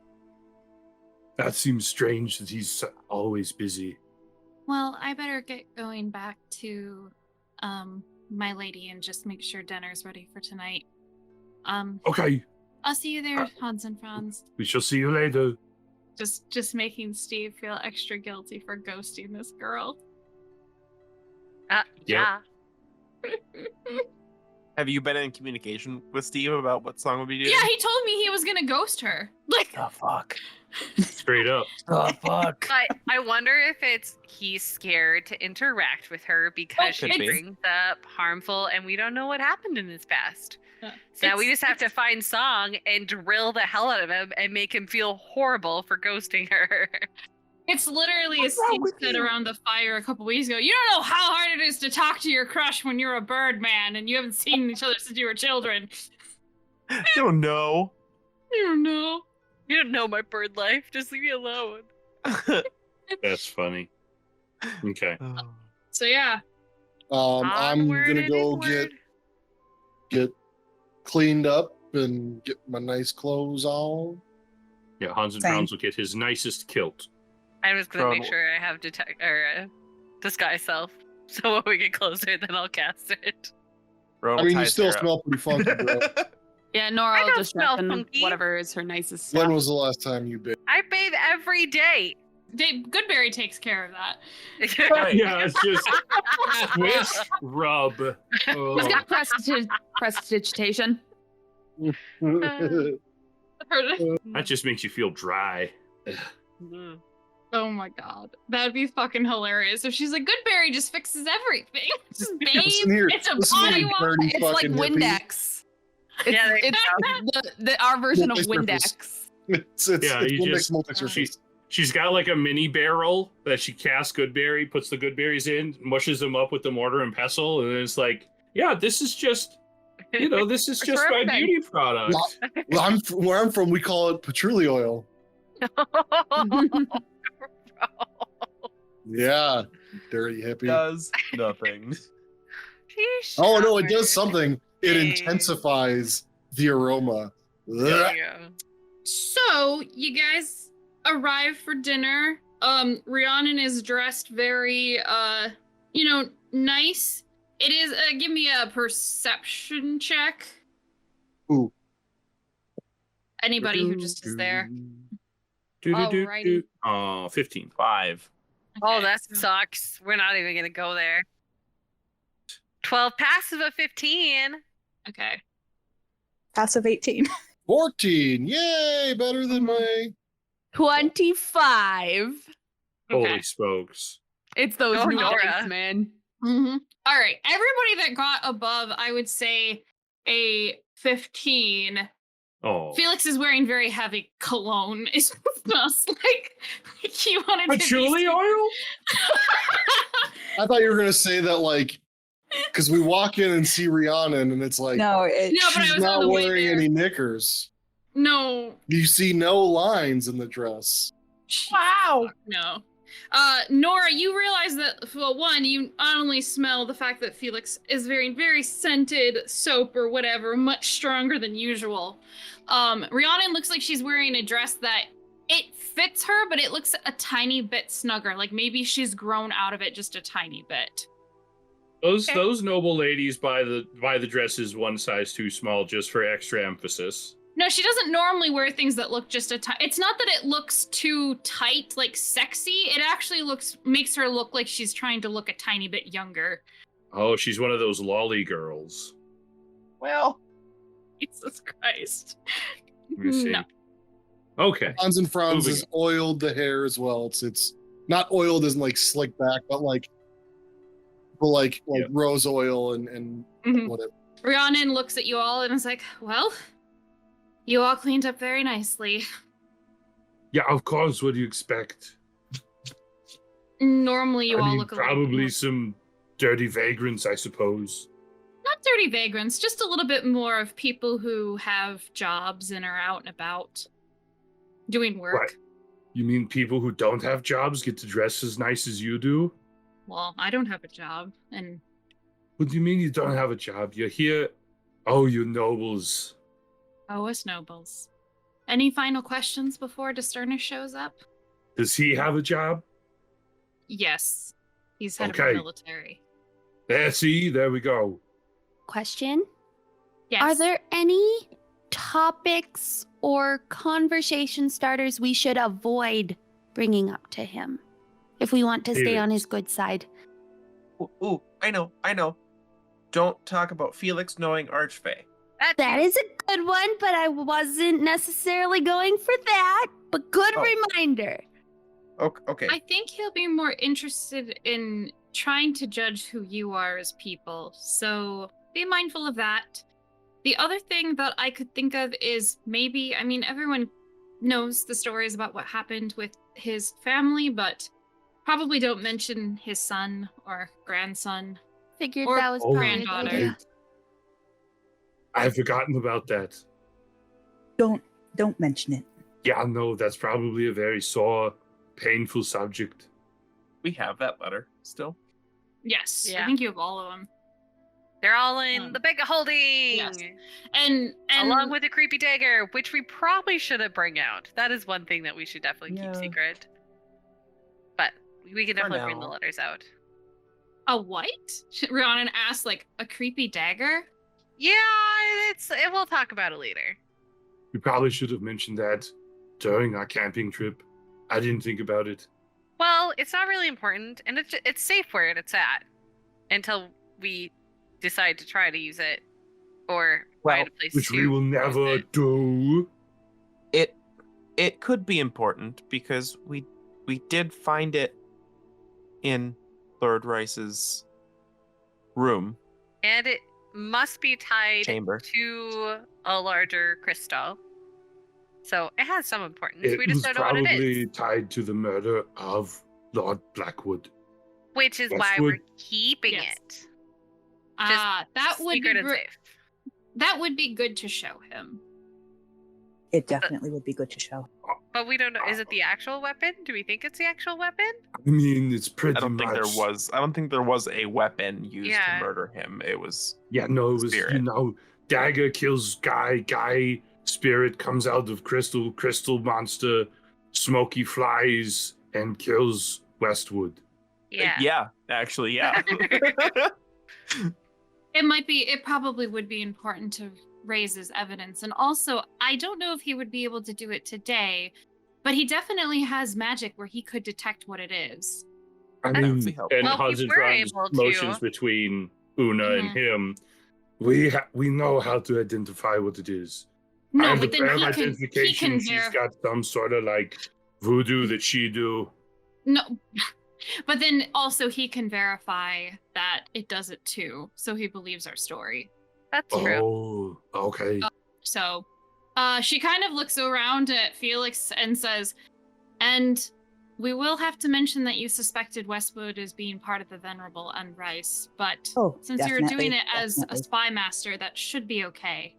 That seems strange that he's always busy. Well, I better get going back to my lady and just make sure dinner's ready for tonight. Okay, I'll see you there, Hans and Franz. we shall see you later. Just making Steve feel extra guilty for ghosting this girl. Yeah. Have you been in communication with Steve about what Song would be doing? Yeah, he told me he was gonna ghost her. Like, Oh, fuck. Straight up. Oh fuck. But I wonder if he's scared to interact with her because could she be. brings up harmful, and we don't know what happened in his past. So now we It's- just have to find Song and drill the hell out of him and make him feel horrible for ghosting her. It's literally a scene said around the fire a couple weeks ago. You don't know how hard it is to talk to your crush when you're a bird man and you haven't seen each other since you were children. You don't know. You don't know. You don't know my bird life. Just leave me alone. That's funny. Okay. So yeah. I'm Onward gonna and go inward. get cleaned up and get my nice clothes on. Yeah, Hans and Same. Franz will get his nicest kilt. I'm just gonna make Trouble. sure I have disguise self. So when we get closer, then I'll cast it. Rowan I will mean, you tie still Sarah smell pretty funky, bro. Yeah, Nora I will don't just smell check in funky. whatever is her nicest stuff. When was the last time you bathed? I bathe every day. Goodberry takes care of that. Right. Yeah, it's just twist, rub. Oh. He's got prestidigitation. That just makes you feel dry. Oh my god. That'd be fucking hilarious if she's like, Goodberry just fixes everything. Just Listen bathe. here, It's a listen body here, wash. dirty It's like fucking hippie. Windex. It's, Yeah, it's our version of Multi-surface. Windex. It's Yeah, it's you Windex just- multi-surface. She's got like a mini barrel that she casts Goodberry, puts the Goodberries in, mushes them up with the mortar and pestle, and then it's like, yeah, this is just, this is For just my everything. beauty product. Well, where I'm from, we call it patchouli oil. Yeah, dirty hippie. Does nothing. Oh no, it does Showered. something. It Hey. intensifies the aroma. There Ugh. you go. So you guys arrive for dinner. Rhiannon is dressed very nice. It is give me a perception check. Ooh. Anybody who just is there. Do-do-do-do. Alrighty. Oh, 15. 5. Oh, Okay, that so- sucks. We're not even gonna go there. 12 passive of 15. Okay. Passive 18. 14. Yay, better than my 25. Holy Okay. smokes. It's those Oh, new Nora. dice, man. Mm-hmm. All right. Everybody that got above, I would say a 15. Oh. Felix is wearing very heavy cologne. It smells like he wanted to Patchouli be... oil? I thought you were gonna say that like because we walk in and see Rhiannon and it's like No, it, No, but I she's was on not the way wearing there. any knickers. No. You see no lines in the dress. Wow. No. Nora, you realize that, well, one, you not only smell the fact that Felix is very, very scented soap or whatever, much stronger than usual. Rhiannon looks like she's wearing a dress that it fits her, but it looks a tiny bit snugger. Like maybe she's grown out of it just a tiny bit. Those noble ladies buy the dresses one size too small just for extra emphasis. No, she doesn't normally wear things that look just a tiny. It's not that it looks too tight, like sexy. It actually makes her look like she's trying to look a tiny bit younger. Oh, she's one of those lolly girls. Well, Jesus Christ. Let me see. No. Okay. Hans and Franz Moving is oiled the hair as well. It's not oiled as in like slick back, but like Yeah. rose oil and Mhm. whatever. Rhiannon looks at you all and is like, well, you all cleaned up very nicely. Yeah, of course. What do you expect? Normally you I all mean, look a little probably more, some dirty vagrants, I suppose. not dirty vagrants, just a little bit more of people who have jobs and are out and about doing work. Right. You mean people who don't have jobs get to dress as nice as you do? Well, I don't have a job, and What do you mean you don't have a job? You're here. Oh, you nobles. us nobles. Any final questions before Discerner shows up? Does he have a job? Yes. He's head of Okay. the military. There we go. Question. Yes. Are there any topics or conversation starters we should avoid bringing up to him if we want to stay on his good side? ooh, I know. Don't talk about Felix knowing Archfey. That is a good one, but I wasn't necessarily going for that. but good Oh. reminder. Okay. I think he'll be more interested in trying to judge who you are as people, so be mindful of that. The other thing that I could think of is maybe, I mean, everyone knows the stories about what happened with his family, but probably don't mention his son or grandson. Figured Or that was Oh, probably a good granddaughter. idea. right. I've forgotten about that. Don't mention it. Yeah, no, that's probably a very sore, painful subject. We have that letter still. Yes, I Yeah. think you have all of them. They're all in the big holding. Yes. And Along with the creepy dagger, which we probably should have bring out. That is one thing that we should definitely Yeah. keep secret. But we can For definitely bring the now. letters out. a what? Rhiannon asked, like, a creepy dagger? Yeah, we'll talk about it later. We probably should have mentioned that during our camping trip. I didn't think about it. Well, it's not really important, and it's safe where it's at until we decide to try to use it or find a place Which to we will never use it. do. It could be important because we did find it in Lord Rice's room And it must be tied chamber. to a larger crystal. So it has some importance. It We just was don't know what it probably is. tied to the murder of Lord Blackwood. Which is That's why what- we're keeping Yes. it. That would Secret be and safe. that would be good to show him. It definitely would be good to show. But we don't know. Is it the actual weapon? Do we think it's the actual weapon? I mean, it's pretty I don't think much. I don't think there was a weapon used Yeah. to murder him. It was Yeah, no, it was, Spirit. dagger kills guy, spirit comes out of crystal monster, smoky flies, and kills Westwood. Yeah. actually, yeah. It probably would be important to raise as evidence. And also, I don't know if he would be able to do it today, but he definitely has magic where he could detect what it is. I That would mean, be helpful. And Well, we were Hazardran's able to. motions between Una and Mhm. him. we know how to identify what it is. I No, have but the then prayer of he identification. can She's got some sort of like voodoo that she do. No, but then also he can verify that it does it too, so he believes our story. That's true. Oh, okay. So, she kind of looks around at Felix and says, "And we will have to mention that you suspected Westwood as being part of the Venerable and Rice, but Oh, since you're doing definitely, it as a definitely. spy master, that should be okay."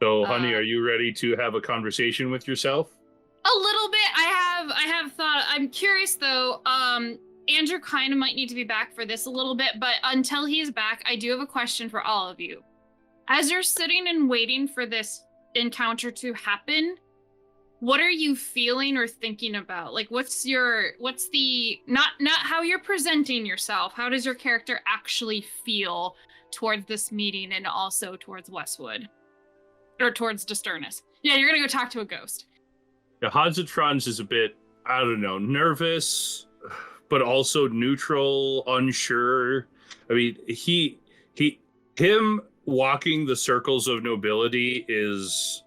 So, honey, Uh, are you ready to have a conversation with yourself? A little bit. I have thought. I'm curious though. Andrew kind of might need to be back for this a little bit, but until he's back, I do have a question for all of you. As you're sitting and waiting for this encounter to happen, what are you feeling or thinking about? Like, what's the not how you're presenting yourself? How does your character actually feel towards this meeting and also towards Westwood or towards Disturnus? Yeah, you're gonna go talk to a ghost. Yeah, Hazardran's is a bit, I don't know, nervous, but also neutral, unsure. I mean, him walking the circles of nobility is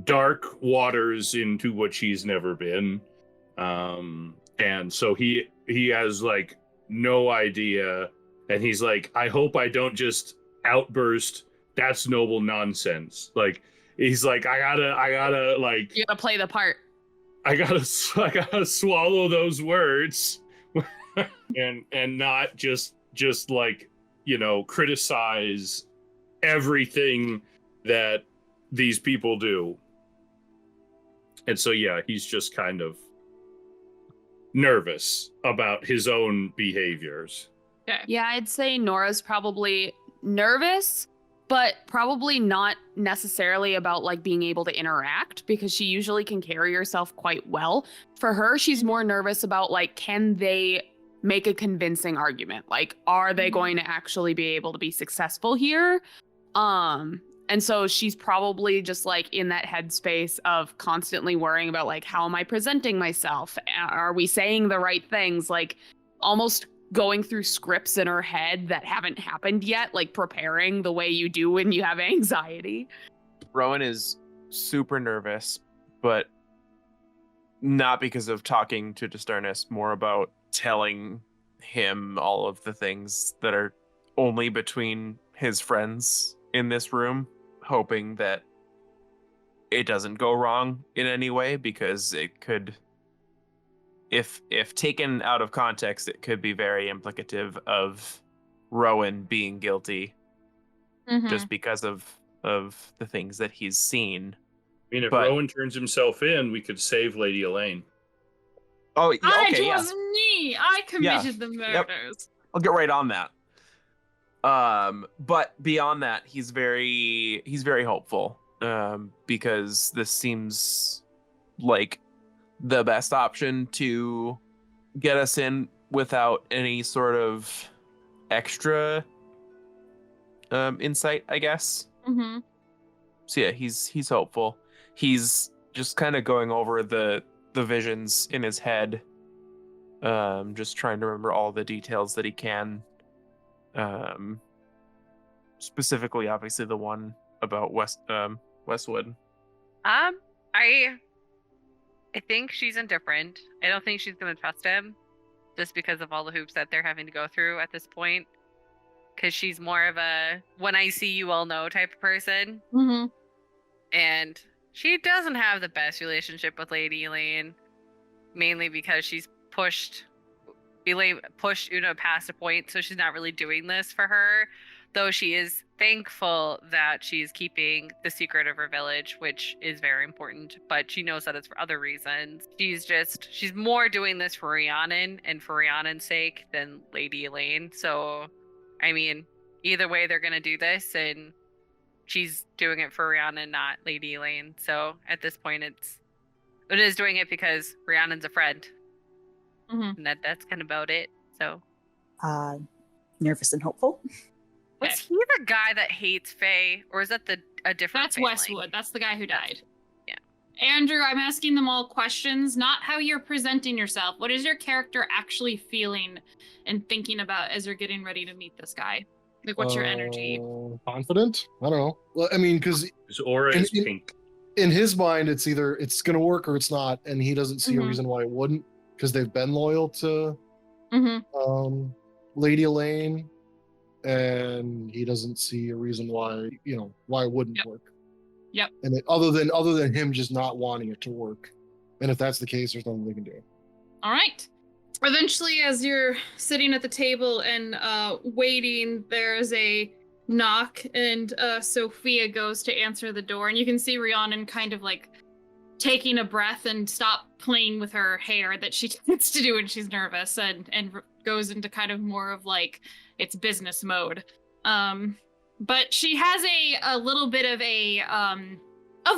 dark waters into which he's never been. And so he has like no idea, and he's like, I hope I don't just outburst, that's noble nonsense. Like, he's like, I gotta like, You gotta play the part. I gotta swallow those words and not just like, criticize everything that these people do. And so, yeah, he's just kind of nervous about his own behaviors. Okay. Yeah, I'd say Nora's probably nervous, but probably not necessarily about like being able to interact because she usually can carry herself quite well. For her, she's more nervous about like, can they make a convincing argument? Like, are they going to actually be able to be successful here? And so she's probably just like in that headspace of constantly worrying about like, how am I presenting myself? Are we saying the right things? Like almost going through scripts in her head that haven't happened yet, like preparing the way you do when you have anxiety. Rowan is super nervous, but not because of talking to Desternus, more about telling him all of the things that are only between his friends in this room, hoping that it doesn't go wrong in any way, because it could, if taken out of context, it could be very implicative of Rowan being guilty just because of the things that he's seen. I mean, if But- Rowan turns himself in, we could save Lady Elaine. Oh, okay, It yeah. was me. I committed the murders. I'll get right on that. But beyond that, he's very hopeful. Because this seems like the best option to get us in without any sort of extra insight, I guess. Mm-hmm. So yeah, he's hopeful. He's just kind of going over the visions in his head, just trying to remember all the details that he can. Specifically, obviously, the one about Westwood. I think she's indifferent. I don't think she's gonna trust him, just because of all the hoops that they're having to go through at this point. Because she's more of a when I see you all know type of person. Mm-hmm. And she doesn't have the best relationship with Lady Elaine, mainly because she's pushed Una past a point, so she's not really doing this for her. Though she is thankful that she's keeping the secret of her village, which is very important, but she knows that it's for other reasons. She's more doing this for Rhiannon and for Rhiannon's sake than Lady Elaine. So, I mean, either way they're gonna do this, and she's doing it for Rhiannon, not Lady Elaine. So at this point, it is doing it because Rhiannon's a friend, and that's kind of about it. So, nervous and hopeful. was he the guy that hates Faye, or is that a different? That's family? Westwood. That's the guy who died. Yeah. Andrew, I'm asking them all questions, not how you're presenting yourself. What is your character actually feeling and thinking about as you're getting ready to meet this guy? Like, what's your energy? Confident? I don't know. Well, I mean, because His aura is in- pink. in his mind, it's either it's going to work or it's not, and he doesn't see a Mhm. reason why it wouldn't, because they've been loyal to Mm-hmm. Lady Elaine, and he doesn't see a reason why why it wouldn't Yep. work. Yep. And other than him just not wanting it to work, and if that's the case, there's nothing they can do. All right. Eventually, as you're sitting at the table and waiting, there's a knock, and Sophia goes to answer the door, and you can see Rhiannon kind of like taking a breath and stop playing with her hair that she tends to do when she's nervous, and goes into kind of more of like it's business mode. But she has a little bit of a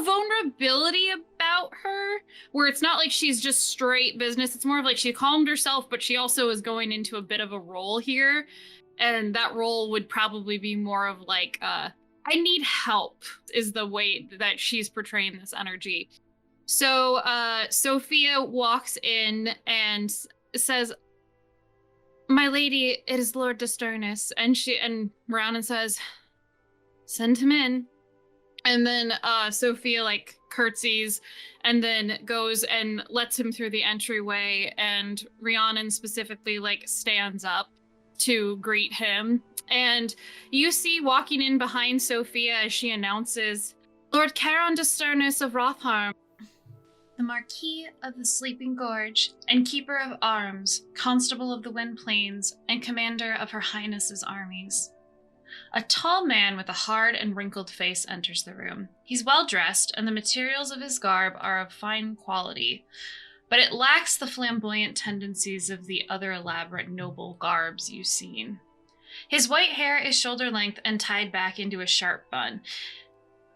vulnerability about her, where it's not like she's just straight business. It's more of like she calmed herself, but she also is going into a bit of a role here. And that role would probably be more of like, I need help, is the way that she's portraying this energy. So Sophia walks in and says, "My lady, it is Lord Desternus." And Rhiannon says, "Send him in." And then Sophia like curtsies and then goes and lets him through the entryway, and Rhiannon specifically like stands up to greet him. And you see walking in behind Sophia as she announces, "Lord Caron Desternus of Rotharm, the Marquis of the Sleeping Gorge, and Keeper of Arms, Constable of the Wind Plains, and Commander of Her Highness's armies." A tall man with a hard and wrinkled face enters the room. He's well dressed, and the materials of his garb are of fine quality, but it lacks the flamboyant tendencies of the other elaborate noble garbs you've seen. His white hair is shoulder length and tied back into a sharp bun,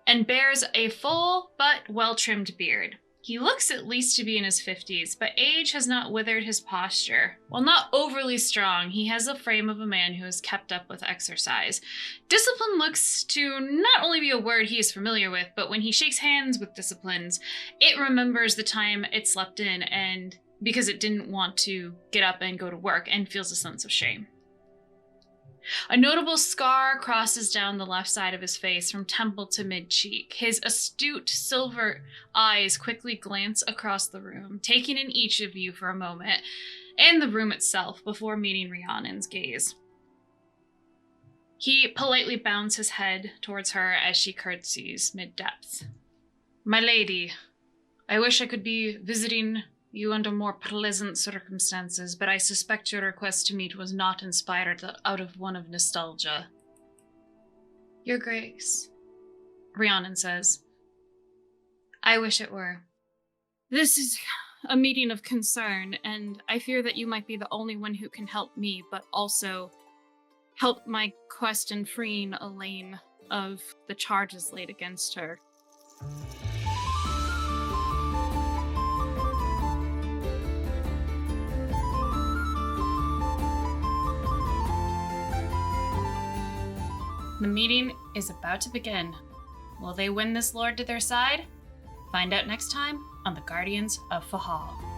and bears a full but well-trimmed beard. He looks at least to be in his 50s, but age has not withered his posture. While not overly strong, he has the frame of a man who has kept up with exercise. Discipline looks to not only be a word he is familiar with, but when he shakes hands with disciplines, it remembers the time it slept in and because it didn't want to get up and go to work and feels a sense of shame. A notable scar crosses down the left side of his face from temple to mid-cheek. His astute silver eyes quickly glance across the room, taking in each of you for a moment, and the room itself, before meeting Rhiannon's gaze. He politely bounds his head towards her as she curtsies mid-depth. My lady, I wish I could be visiting you under more pleasant circumstances, but I suspect your request to meet was not inspired out of one of nostalgia. Your Grace, Rhiannon says. I wish it were. This is a meeting of concern, and I fear that you might be the only one who can help me, but also help my quest in freeing Elaine of the charges laid against her. The meeting is about to begin. Will they win this lord to their side? Find out next time on the Guardians of Fehal.